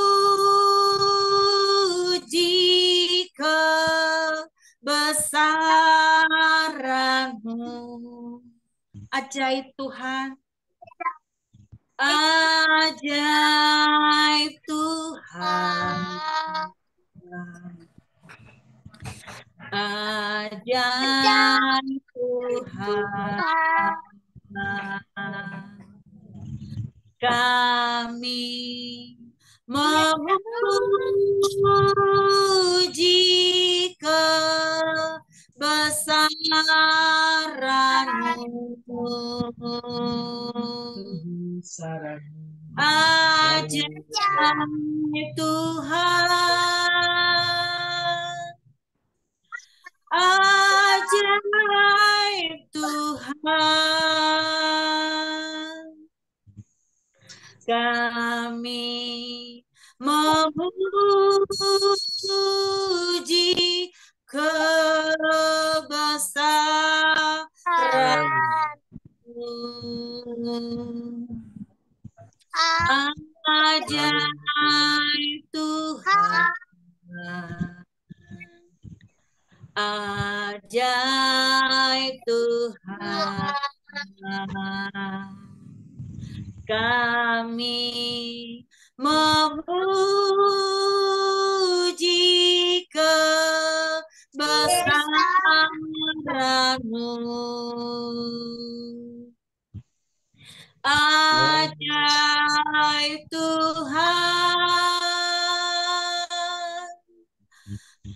kebesaran-Mu. Ajaib Tuhan. Ajaib Tuhan. Ajaib Tuhan. Kami memuji kebesaran-Mu. Ajaib Tuhan. Ajaib Tuhan. Kami memuji kebesaran-Mu. Ajaib Tuhan. Ajaib Tuhan. Kami memuji kebesaran-Mu. Ajaib Tuhan.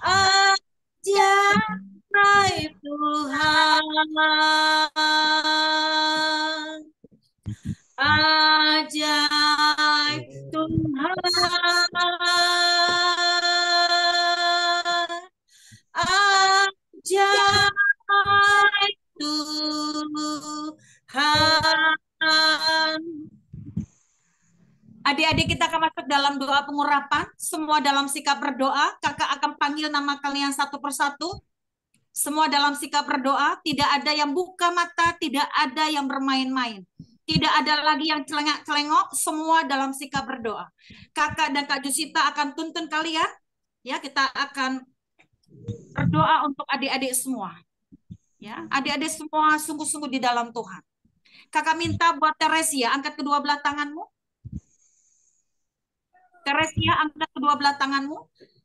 Ajaib Tuhan. Ajaib Tuhan. Ajaib Tuhan. Adik-adik kita akan masuk dalam doa pengurapan. Semua dalam sikap berdoa. Kakak akan panggil nama kalian satu persatu. Semua dalam sikap berdoa. Tidak ada yang buka mata. Tidak ada yang bermain-main. Tidak ada lagi yang celengak-celengok. Semua dalam sikap berdoa. Kakak dan Kak Jusita akan tuntun kalian. Ya, kita akan berdoa untuk adik-adik semua. Ya, adik-adik semua sungguh-sungguh di dalam Tuhan. Kakak minta buat Teresia, angkat kedua belah tanganmu. Teresia, angkat kedua belah tanganmu.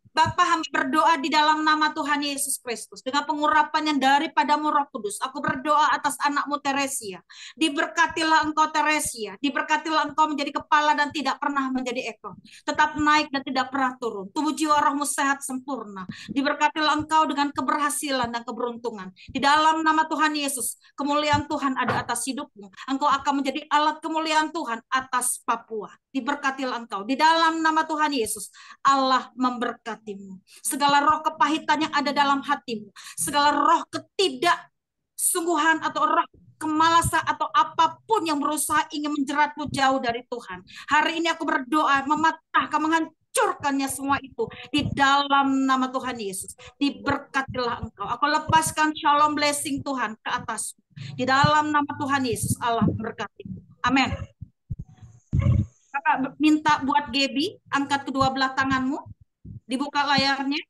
Bapa, hamba berdoa di dalam nama Tuhan Yesus Kristus. Dengan pengurapan yang daripadamu Roh Kudus. Aku berdoa atas anakmu Teresia. Diberkatilah engkau Teresia. Diberkatilah engkau menjadi kepala dan tidak pernah menjadi ekor. Tetap naik dan tidak pernah turun. Tubuh jiwa rohmu sehat sempurna. Diberkatilah engkau dengan keberhasilan dan keberuntungan. Di dalam nama Tuhan Yesus, kemuliaan Tuhan ada atas hidupmu. Engkau akan menjadi alat kemuliaan Tuhan atas Papua. Diberkatilah engkau. Di dalam nama Tuhan Yesus, Allah memberkatimu. Segala roh kepahitan yang ada dalam hatimu, segala roh ketidaksungguhan atau roh kemalasan atau apapun yang berusaha ingin menjeratmu jauh dari Tuhan. Hari ini aku berdoa mematahkan, menghancurkannya semua itu di dalam nama Tuhan Yesus. Diberkatilah engkau. Aku lepaskan shalom blessing Tuhan ke atasmu. Di dalam nama Tuhan Yesus, Allah memberkatimu. Amin. Kakak minta buat Gaby, angkat kedua belah tanganmu, dibuka layarnya.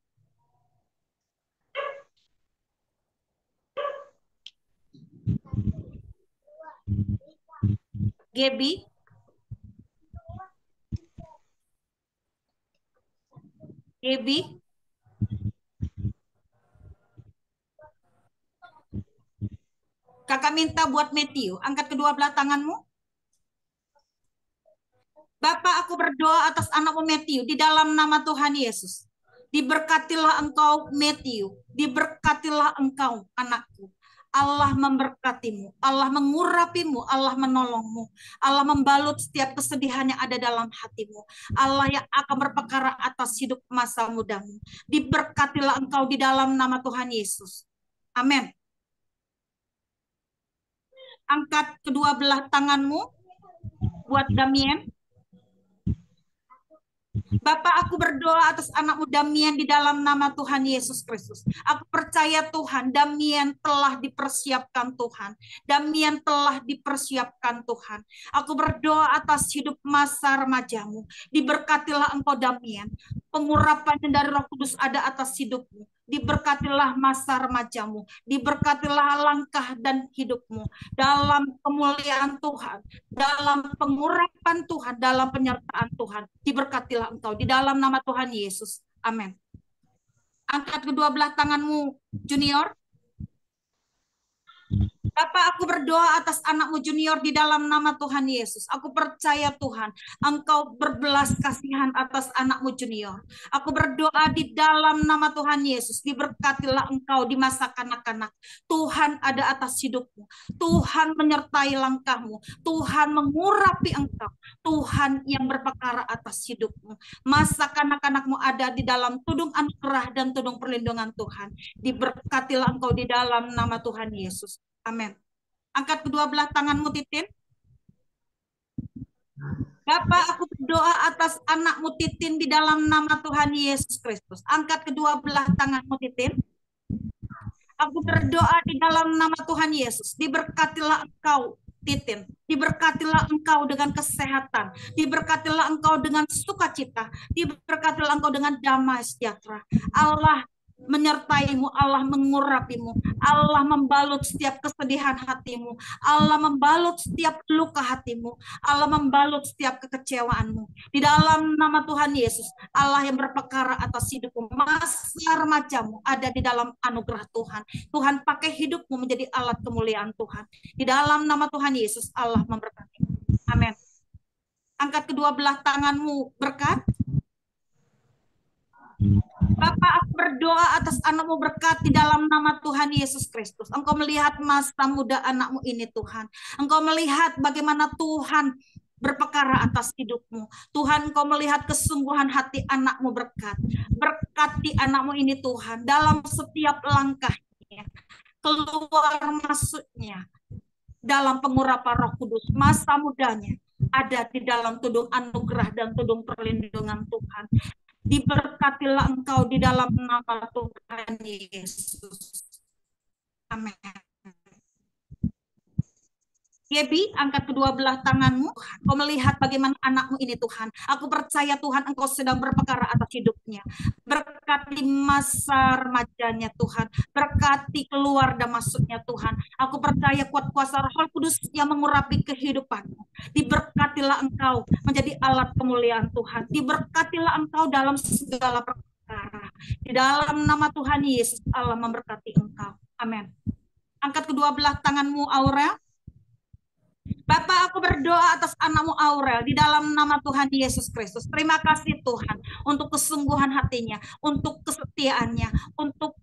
Gaby. Gaby. Kakak minta buat Matthew, angkat kedua belah tanganmu. Bapak, aku berdoa atas anakmu Matthew di dalam nama Tuhan Yesus. Diberkatilah engkau Matthew, diberkatilah engkau anakku. Allah memberkatimu, Allah mengurapimu, Allah menolongmu, Allah membalut setiap kesedihan yang ada dalam hatimu. Allah yang akan berperkara atas hidup masa mudamu. Diberkatilah engkau di dalam nama Tuhan Yesus. Amin. Angkat kedua belah tanganmu buat Damien. Bapak, aku berdoa atas anakmu Damien di dalam nama Tuhan Yesus Kristus. Aku percaya Tuhan, Damien telah dipersiapkan Tuhan. Damien telah dipersiapkan Tuhan. Aku berdoa atas hidup masa remajamu. Diberkatilah engkau Damien. Pengurapan dari Roh Kudus ada atas hidupmu. Diberkatilah masa remajamu, diberkatilah langkah dan hidupmu dalam kemuliaan Tuhan, dalam pengurapan Tuhan, dalam penyertaan Tuhan. Diberkatilah engkau di dalam nama Tuhan Yesus. Amin. Angkat kedua belah tanganmu, Junior. Bapak, aku berdoa atas anakmu Junior di dalam nama Tuhan Yesus. Aku percaya Tuhan, engkau berbelas kasihan atas anakmu Junior. Aku berdoa di dalam nama Tuhan Yesus, diberkatilah engkau di masa kanak-kanak. Tuhan ada atas hidupmu. Tuhan menyertai langkahmu. Tuhan mengurapi engkau. Tuhan yang berperkara atas hidupmu. Masa kanak-kanakmu ada di dalam tudung anugerah dan tudung perlindungan Tuhan. Diberkatilah engkau di dalam nama Tuhan Yesus. Amin. Angkat kedua belah tanganmu, Titin. Bapak, aku berdoa atas anakmu Titin di dalam nama Tuhan Yesus Kristus. Angkat kedua belah tanganmu, Titin. Aku berdoa di dalam nama Tuhan Yesus. Diberkatilah engkau, Titin. Diberkatilah engkau dengan kesehatan. Diberkatilah engkau dengan sukacita. Diberkatilah engkau dengan damai sejahtera. Allah menyertaimu, Allah mengurapimu, Allah membalut setiap kesedihan hatimu, Allah membalut setiap luka hatimu, Allah membalut setiap kekecewaanmu. Di dalam nama Tuhan Yesus, Allah yang berperkara atas hidupmu, masa remajamu ada di dalam anugerah Tuhan. Tuhan pakai hidupmu menjadi alat kemuliaan Tuhan. Di dalam nama Tuhan Yesus, Allah memberkati. Amin. Angkat kedua belah tanganmu, berkat. Bapak, aku berdoa atas anakmu berkat di dalam nama Tuhan Yesus Kristus. Engkau melihat masa muda anakmu ini Tuhan. Engkau melihat bagaimana Tuhan berperkara atas hidupmu. Tuhan, engkau melihat kesungguhan hati anakmu berkat. Berkati anakmu ini Tuhan dalam setiap langkahnya. Keluar masuknya dalam pengurapan Roh Kudus. Masa mudanya ada di dalam tudung anugerah dan tudung perlindungan Tuhan. Diberkatilah engkau di dalam nama Tuhan Yesus. Amin. Yebi, angkat kedua belah tanganmu. Kau melihat bagaimana anakmu ini Tuhan. Aku percaya Tuhan Engkau sedang berperkara atas hidupnya. Berkati masa remajanya Tuhan. Berkati keluar dan masuknya Tuhan. Aku percaya kuat kuasa Roh Kudus yang mengurapi kehidupanmu. Diberkatilah Engkau menjadi alat kemuliaan Tuhan. Diberkatilah Engkau dalam segala perkara. Di dalam nama Tuhan Yesus Allah memberkati Engkau. Amin. Angkat kedua belah tanganmu Aurel. Bapak, aku berdoa atas anakmu Aurel di dalam nama Tuhan Yesus Kristus. Terima kasih Tuhan untuk kesungguhan hatinya, untuk kesetiaannya, untuk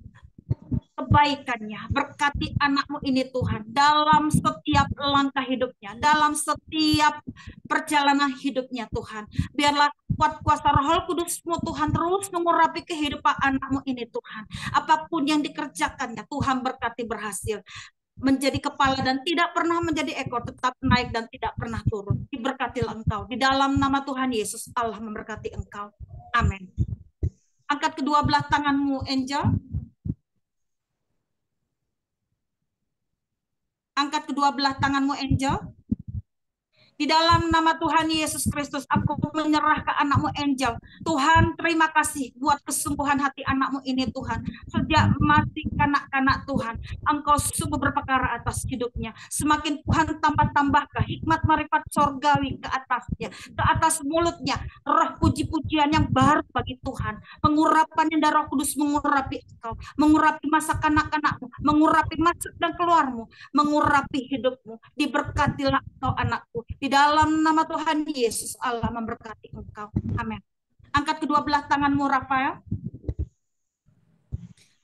kebaikannya. Berkati anakmu ini Tuhan dalam setiap langkah hidupnya, dalam setiap perjalanan hidupnya Tuhan. Biarlah kuat kuasa Roh Kudus-Mu Tuhan terus mengurapi kehidupan anakmu ini Tuhan. Apapun yang dikerjakannya Tuhan berkati berhasil. Menjadi kepala dan tidak pernah menjadi ekor, tetap naik dan tidak pernah turun. Diberkatilah Engkau. Di dalam nama Tuhan Yesus Allah memberkati Engkau. Amin. Angkat kedua belah tanganmu Angel. Angkat kedua belah tanganmu Angel. Di dalam nama Tuhan Yesus Kristus, aku menyerah ke anakmu Angel. Tuhan, terima kasih buat kesungguhan hati anakmu ini Tuhan. Sejak masih kanak-kanak Tuhan, Engkau sungguh berperkara atas hidupnya. Semakin Tuhan tambah-tambahkan hikmat marifat sorgawi ke atasnya, ke atas mulutnya, roh puji-pujian yang baru bagi Tuhan. Pengurapan yang Roh Kudus mengurapi engkau, mengurapi masa kanak-kanakmu, mengurapi masuk dan keluarmu, mengurapi hidupmu. Diberkatilah engkau anakku. Di dalam nama Tuhan Yesus Allah memberkati engkau. Amin. Angkat kedua belah tanganmu Rafael.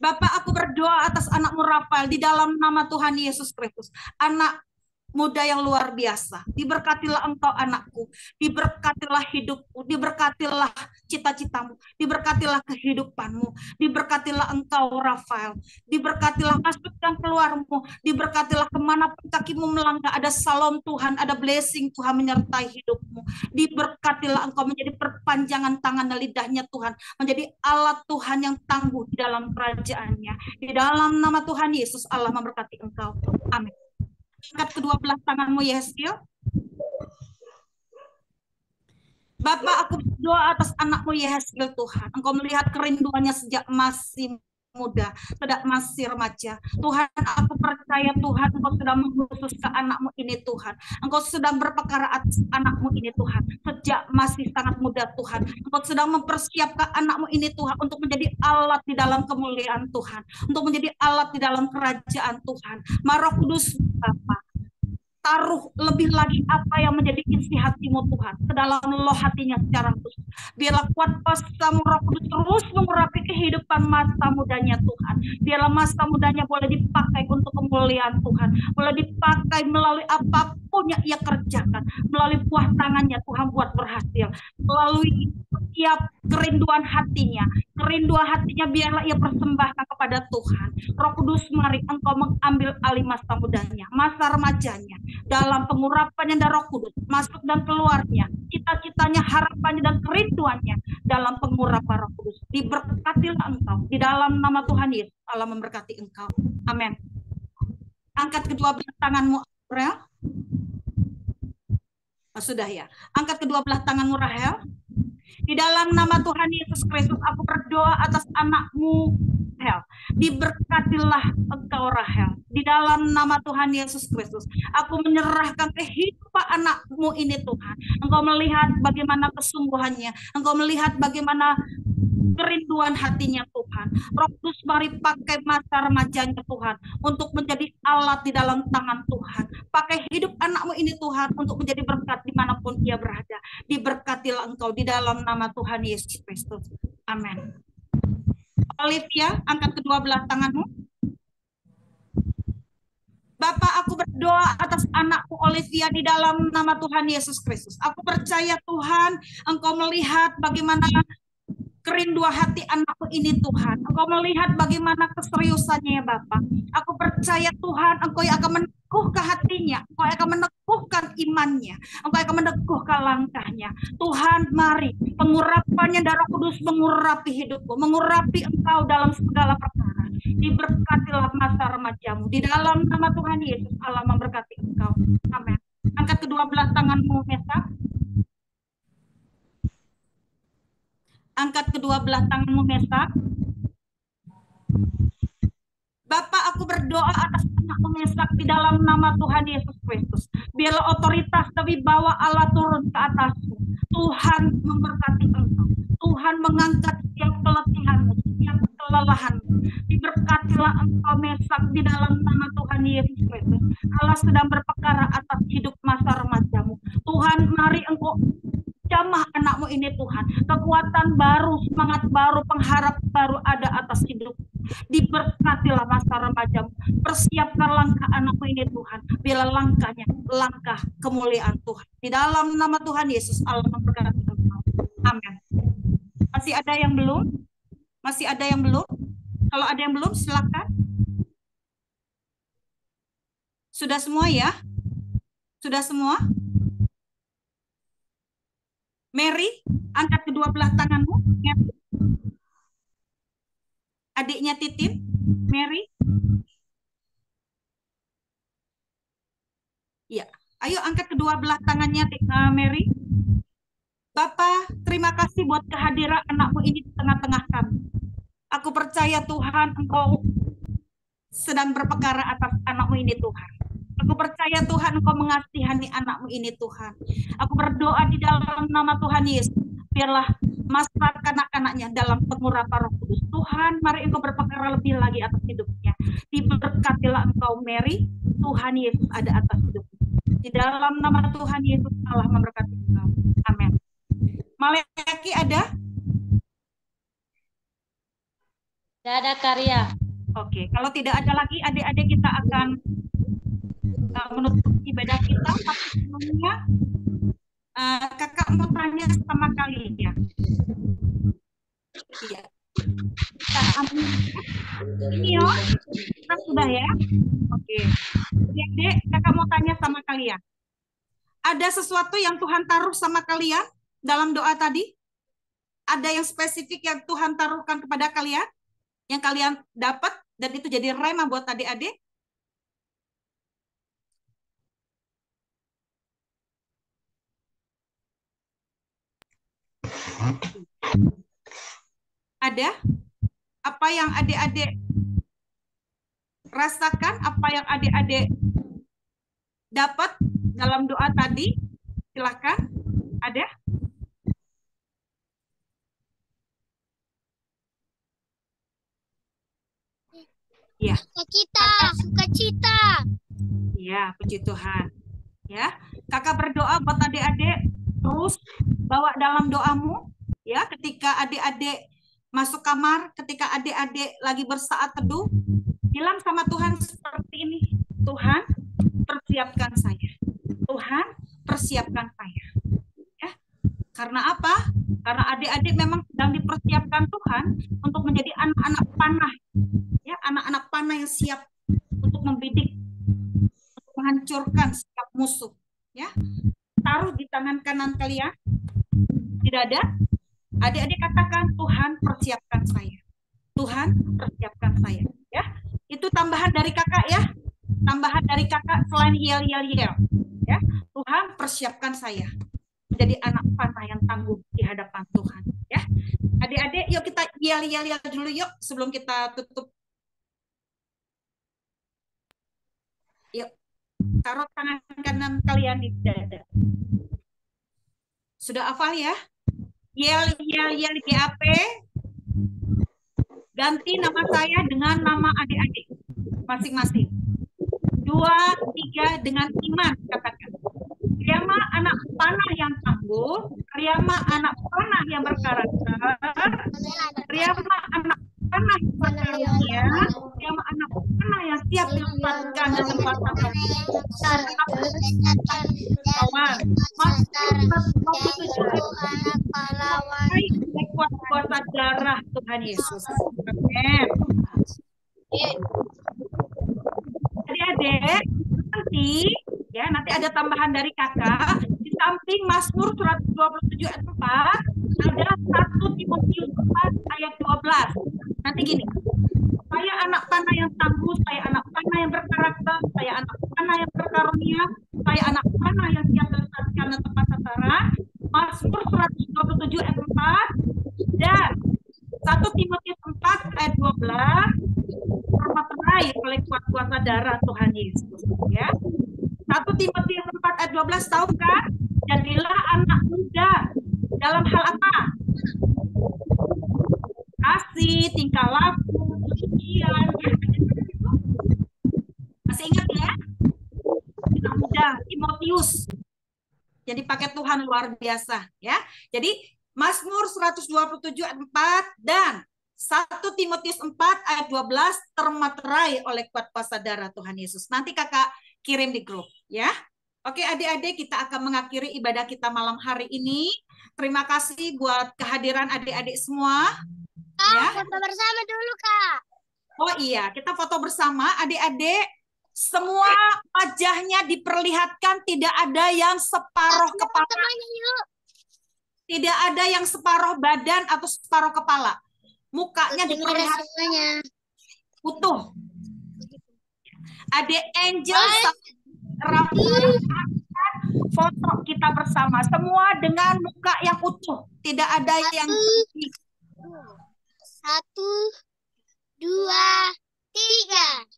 Bapak, aku berdoa atas anakmu Rafael di dalam nama Tuhan Yesus Kristus. Anak muda yang luar biasa. Diberkatilah engkau anakku. Diberkatilah hidupku. Diberkatilah cita-citamu. Diberkatilah kehidupanmu. Diberkatilah engkau Rafael. Diberkatilah masuk dan keluarmu. Diberkatilah kemanapun kakimu melangkah. Ada salom Tuhan. Ada blessing Tuhan menyertai hidupmu. Diberkatilah engkau menjadi perpanjangan tangan dan lidahnya Tuhan. Menjadi alat Tuhan yang tangguh di dalam kerajaannya. Di dalam nama Tuhan Yesus Allah memberkati engkau. Amin. Angkat kedua belah tanganmu Yeskel. Bapak, aku berdoa atas anakmu Yeskel Tuhan. Engkau melihat kerinduannya sejak masih muda, sejak masih remaja. Tuhan, aku percaya Tuhan, Engkau sudah mengkhusus ke anakmu ini Tuhan. Engkau sedang berperkara atas anakmu ini Tuhan. Sejak masih sangat muda Tuhan. Engkau sedang mempersiapkan anakmu ini Tuhan untuk menjadi alat di dalam kemuliaan Tuhan. Untuk menjadi alat di dalam kerajaan Tuhan. Roh Kudus Bapa, taruh lebih lagi apa yang menjadi isi hatimu Tuhan ke dalam loh hatinya secara khusus. Biarlah kuat kuasa-Mu Roh Kudus terus mengurapi kehidupan masa mudanya Tuhan. Biarlah masa mudanya boleh dipakai untuk kemuliaan Tuhan. Boleh dipakai melalui apapun yang ia kerjakan. Melalui buah tangannya Tuhan buat berhasil. Melalui setiap kerinduan hatinya. Kerinduan hatinya biarlah ia persembahkan kepada Tuhan. Roh Kudus, mari Engkau mengambil alih masa mudanya, masa remajanya. Dalam pengurapan yang Roh Kudus masuk dan keluarnya, cita-citanya, harapannya dan kerinduannya dalam pengurapan Roh Kudus. Diberkatilah engkau di dalam nama Tuhan Yesus. Allah memberkati engkau. Amin. Angkat kedua belah tanganmu Rahel. Sudah ya. Angkat kedua belah tanganmu Rahel. Di dalam nama Tuhan Yesus Kristus, aku berdoa atas anakmu Rahel. Diberkatilah engkau Rahel. Di dalam nama Tuhan Yesus Kristus, aku menyerahkan kehidupan anakmu ini Tuhan. Engkau melihat bagaimana kesungguhannya. Engkau melihat bagaimana kerinduan hatinya Tuhan. Roh Kudus, mari pakai masa remajanya Tuhan untuk menjadi alat di dalam tangan Tuhan. Pakai hidup anakmu ini Tuhan untuk menjadi berkat dimanapun ia berada. Diberkatilah engkau di dalam nama Tuhan Yesus Kristus. Amin. Olivia, angkat kedua belah tanganmu. Bapak, aku berdoa atas anakku Olivia di dalam nama Tuhan Yesus Kristus. Aku percaya Tuhan, engkau melihat bagaimana kerinduan hati anakku ini Tuhan. Engkau melihat bagaimana keseriusannya ya Bapak. Aku percaya Tuhan, Engkau yang akan meneguhkan hatinya. Engkau yang akan meneguhkan imannya. Engkau yang akan meneguhkan langkahnya. Tuhan, mari pengurapannya Roh Kudus mengurapi hidupku. Mengurapi engkau dalam segala perkara. Diberkatilah masa remajamu. Di dalam nama Tuhan Yesus, Allah memberkati engkau. Amin. Angkat kedua belah tanganmu, Mesak. Angkat kedua belah tanganmu, Mesak. Bapak, aku berdoa atas anakmu Mesak di dalam nama Tuhan Yesus Kristus. Biarlah otoritas dari bawah Allah turun ke atasmu. Tuhan memberkati engkau. Tuhan mengangkat setiap keletihanmu, setiap kelelahanmu. Diberkatilah engkau Mesak di dalam nama Tuhan Yesus Kristus. Allah sedang berperkara atas hidup masa remajamu. Tuhan, mari engkau jamah anakmu ini Tuhan. Kekuatan baru, semangat baru, pengharap baru ada atas hidup. Diberkatilah masa remajamu. Persiapkan langkah anakmu ini Tuhan. Bila langkahnya, langkah kemuliaan Tuhan. Di dalam nama Tuhan Yesus, Allah memberkati engkau. Amin. Masih ada yang belum? Masih ada yang belum? Kalau ada yang belum, silakan. Sudah semua ya? Sudah semua? Mary, angkat kedua belah tanganmu. Mary. Adiknya Titin, Mary. Ya, ayo angkat kedua belah tangannya Mary. Bapak, terima kasih buat kehadiran anakmu ini di tengah-tengah kami. Aku percaya Tuhan, Engkau sedang berperkara atas anakmu ini Tuhan. Aku percaya Tuhan Engkau mengasihani anakmu ini Tuhan. Aku berdoa di dalam nama Tuhan Yesus. Biarlah masa kanak-kanaknya dalam pengurapan Roh Kudus. Tuhan, mari Engkau berperkara lebih lagi atas hidupnya. Diberkatilah Engkau Mary. Tuhan Yesus ada atas hidupnya. Di dalam nama Tuhan Yesus Allah memberkati engkau. Amin. Malaki ada? Tidak ada karya. Oke, kalau tidak ada lagi, adik-adik kita akan menutup ibadah kita. Tapi sebelumnya, kakak mau tanya sama kalian. Iya. Iya, kita sudah ya. Oke. Adik-adik, kakak mau tanya sama kalian. Ada sesuatu yang Tuhan taruh sama kalian dalam doa tadi? Ada yang spesifik yang Tuhan taruhkan kepada kalian? Yang kalian dapat dan itu jadi rema buat adik-adik? Ada? Apa yang adik-adik rasakan? Apa yang adik-adik dapat dalam doa tadi? Silakan. Ada? Ya. Sukacita. Ya, puji Tuhan. Ya, kakak berdoa buat adik-adik terus bawa dalam doamu. Ya, ketika adik-adik masuk kamar, ketika adik-adik lagi bersaat teduh, bilang sama Tuhan seperti ini, Tuhan, persiapkan saya. Tuhan, persiapkan saya. Ya, karena apa? Karena adik-adik memang sedang dipersiapkan Tuhan untuk menjadi anak-anak panah. Ya, anak-anak panah yang siap untuk membidik, untuk menghancurkan setiap musuh. Ya, taruh di tangan kanan kalian. Tidak ada? Adik-adik katakan, Tuhan persiapkan saya. Tuhan persiapkan saya. Ya, itu tambahan dari kakak ya. Tambahan dari kakak selain yel. Ya, Tuhan persiapkan saya menjadi anak panah yang tangguh di hadapan Tuhan. Ya, adik-adik, yuk kita yel dulu yuk sebelum kita tutup. Yuk, taruh tangan kanan kalian di dada. Sudah hafal ya? Yel GAP. Ganti nama saya dengan nama adik-adik masing-masing. 2, 3 dengan iman, katakan. Riyama anak panah yang tangguh, Riyama anak panah yang berkarakter, Riyama anak panah yang berkarunia, Riyama anak panah yang siap ditempatkan dalam pasangan. Kuasa darah Tuhan Yesus. Amin. Adik-adik, nanti ada tambahan dari kakak. Di samping Mazmur 127 ayat 4 ada 1 Timotius 4 ayat 12. Nanti gini, supaya anak panah yang tangguh, saya anak panah yang berkarakter, saya anak panah yang berkarunia, saya anak panah yang siap dan tepat sasaran. Mazmur 127 ayat 4 dan 1 Timotius 4 ayat 12 termaterai oleh kuasa darah Tuhan Yesus, ya. 1 Timotius 4 ayat 12 tahu kan? Jadilah anak muda dalam hal apa? Kasih, tingkah laku, kesucian, ya. Masih ingat ya? Anak muda, Timotius. Jadi pakai Tuhan luar biasa, ya. Jadi Mazmur 127 ayat 4 dan 1 Timotius 4 ayat 12 termaterai oleh kuasa darah Tuhan Yesus. Nanti kakak kirim di grup, ya. Oke adik-adik, kita akan mengakhiri ibadah kita malam hari ini. Terima kasih buat kehadiran adik-adik semua. Ya. Foto bersama dulu, Kak. Oh iya, kita foto bersama adik-adik. Semua wajahnya diperlihatkan, tidak ada yang separuh kepala. Semuanya yuk. Tidak ada yang separuh badan atau separuh kepala. Mukanya diperlihatkan Semuanya. utuh. Adik Angel Rafael, foto kita bersama. Semua dengan muka yang utuh. Tidak ada yang 1, 2, 3.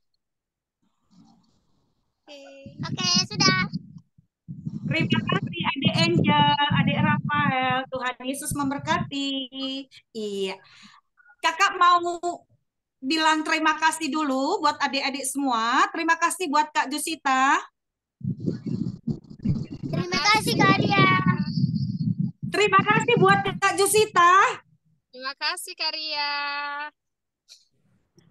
Oke, sudah. Terima kasih adik Angel, adik Rafael. Tuhan Yesus memberkati. Iya. Kakak mau bilang terima kasih dulu buat adik-adik semua. Terima kasih buat Kak Jusita. Terima kasih, Kak Ria. Terima kasih buat Kak Jusita. Terima kasih, Kak Ria.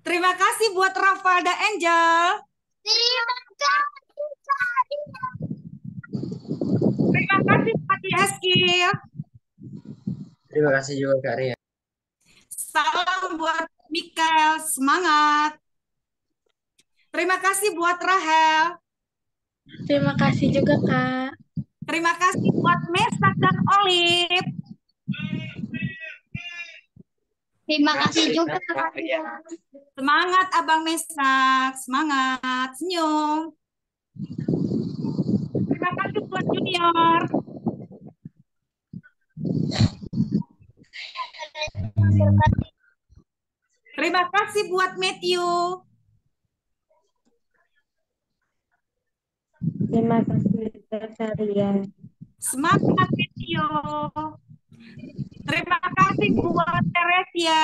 Terima kasih buat Rafael dan Angel. Terima kasih, Kak Ria. Terima kasih Pak Eskil. Terima kasih juga Kak Ria. Salam buat Mikael, semangat. Terima kasih buat Rahel. Terima kasih juga, Kak. Terima kasih buat Mesak dan Olive. Terima kasih juga, Kak Ria. Semangat Abang Mesak, semangat, senyum. Terima kasih buat Junior. Terima kasih buat Matthew. Terima kasih Kak Ria. Semangat Matthew. Terima kasih buat Teresia.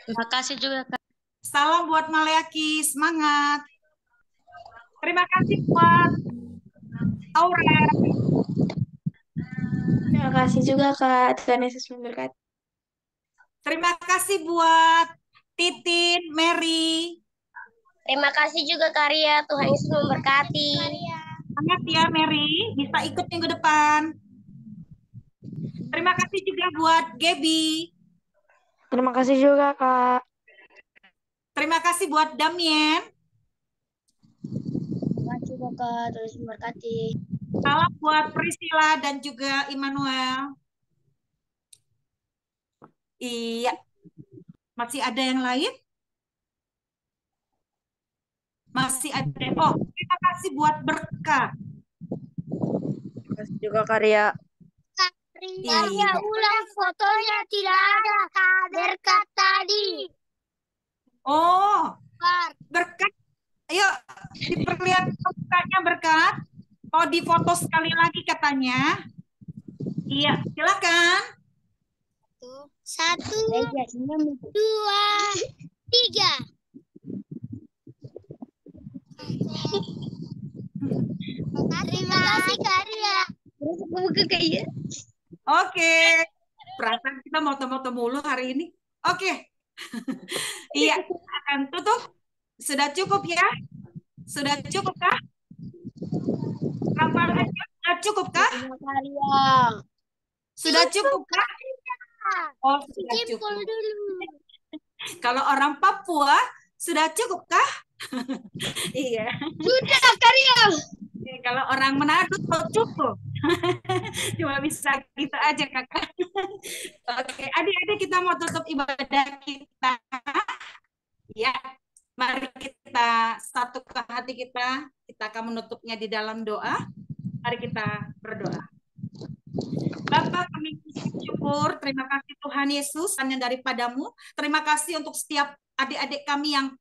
Terima kasih juga, Kak. Salam buat Maleaki, semangat. Terima kasih buat Aurel. Terima kasih juga, Kak. Tuhan Yesus memberkati. Terima kasih buat Titin, Mary. Terima kasih juga, Kak Ria. Tuhan Yesus memberkati. Semangat ya Mary, bisa ikut minggu depan. Terima kasih juga buat Gaby. Terima kasih juga, Kak. Terima kasih buat Damien. Terima kasih juga, Kak. Tuhan Yesus memberkati. Salam buat Priscilla dan juga Immanuel. Iya. Masih ada yang lain? Masih ada. Oh, terima kasih buat berkat. Terima kasih juga Kak Ria. Ria ulang fotonya tidak ada, Kak. Berkat tadi. Oh, berkat. Ayo, diperlihatkan mukanya berkat. Oh, difoto sekali lagi katanya. Iya, silakan. 1, 2, 3. Terima kasih, Kak Ria. Oke. Perasaan kita moto-moto mulu hari ini. Oke. Iya, akan tutup. Sudah cukup ya? Sudah cukup kah? Rafael, sudah cukup kah? Kak Ria. Sudah cukup kah? Oh, sudah Jempol cukup. dulu. Kalau orang Papua, sudah cukup kah? Iya. Sudah, Kak Ria. Kalau orang Manado, cukup. Cuma bisa gitu aja, Kakak. Oke, adik-adik kita mau tutup ibadah kita. hati kita akan menutupnya di dalam doa. Mari kita berdoa. Bapa, kami bersyukur, terima kasih Tuhan Yesus hanya daripadamu. Terima kasih untuk setiap adik-adik kami yang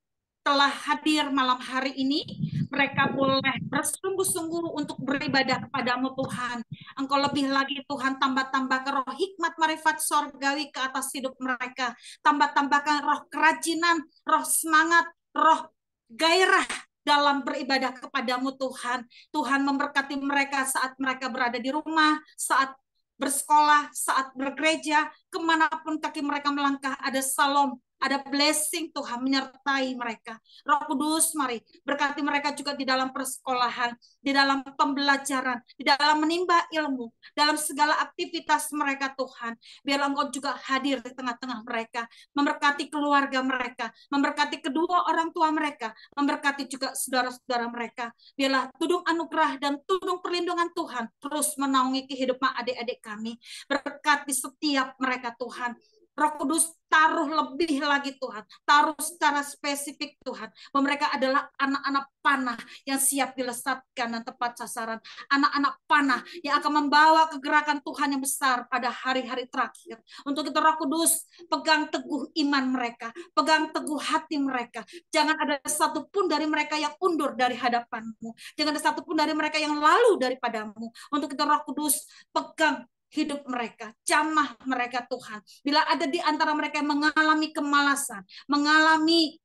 telah hadir malam hari ini. Mereka boleh bersungguh-sungguh untuk beribadah kepadamu Tuhan. Engkau lebih lagi Tuhan, tambah-tambahkan roh hikmat marifat sorgawi ke atas hidup mereka. Tambah-tambahkan roh kerajinan, roh semangat, roh gairah dalam beribadah kepadamu Tuhan. Tuhan memberkati mereka saat mereka berada di rumah, saat bersekolah, saat bergereja, kemanapun kaki mereka melangkah, ada salom, ada blessing Tuhan menyertai mereka. Roh Kudus, mari berkati mereka juga di dalam persekolahan, di dalam pembelajaran, di dalam menimba ilmu, dalam segala aktivitas mereka Tuhan. Biar Engkau juga hadir di tengah-tengah mereka, memberkati keluarga mereka, memberkati kedua orang tua mereka, memberkati juga saudara-saudara mereka. Biarlah tudung anugerah dan tudung perlindungan Tuhan terus menaungi kehidupan adik-adik kami. Berkati setiap mereka Tuhan. Roh Kudus, taruh lebih lagi Tuhan, taruh secara spesifik Tuhan, bahwa mereka adalah anak-anak panah yang siap dilesatkan dan tepat sasaran, anak-anak panah yang akan membawa kegerakan Tuhan yang besar pada hari-hari terakhir. Untuk itu Roh Kudus, pegang teguh iman mereka, pegang teguh hati mereka, jangan ada satupun dari mereka yang undur dari hadapan-Mu, jangan ada satupun dari mereka yang lalu daripadamu. Untuk itu Roh Kudus, pegang hidup mereka, jamah mereka Tuhan. Bila ada di antara mereka yang mengalami kemalasan, mengalami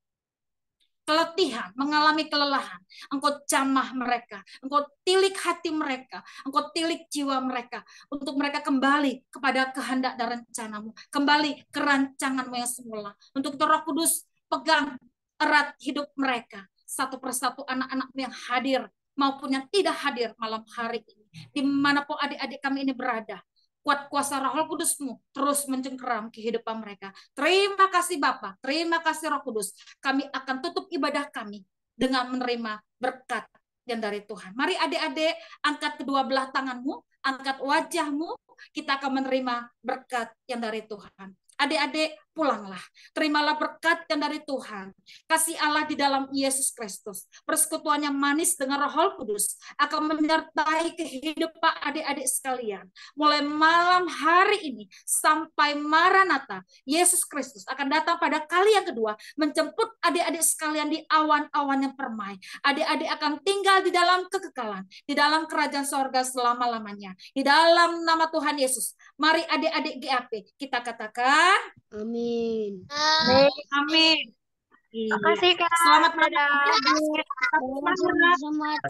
keletihan, mengalami kelelahan, Engkau jamah mereka, Engkau tilik hati mereka, Engkau tilik jiwa mereka, untuk mereka kembali kepada kehendak dan rencana-Mu, kembali ke rancangan-Mu yang semula. Untuk itu Roh Kudus, pegang erat hidup mereka, satu persatu anak-anak yang hadir, maupun yang tidak hadir malam hari ini, dimanapun adik-adik kami ini berada. Kuat kuasa Roh Kudus-Mu terus mencengkeram kehidupan mereka. Terima kasih Bapa, terima kasih Roh Kudus. Kami akan tutup ibadah kami dengan menerima berkat yang dari Tuhan. Mari adik-adik, angkat kedua belah tanganmu, angkat wajahmu, kita akan menerima berkat yang dari Tuhan. Adik-adik, pulanglah. Terimalah berkat yang dari Tuhan. Kasih Allah di dalam Yesus Kristus, persekutuan yang manis dengan Roh Kudus akan menyertai kehidupan adik-adik sekalian. Mulai malam hari ini sampai Maranatha, Yesus Kristus akan datang pada kali yang kedua, menjemput adik-adik sekalian di awan-awan yang permai. Adik-adik akan tinggal di dalam kekekalan, di dalam kerajaan sorga selama-lamanya. Di dalam nama Tuhan Yesus, mari adik-adik GAP kita katakan Amin. amin. Makasih Kak. Selamat malam. Dadah. Selamat malam. Selamat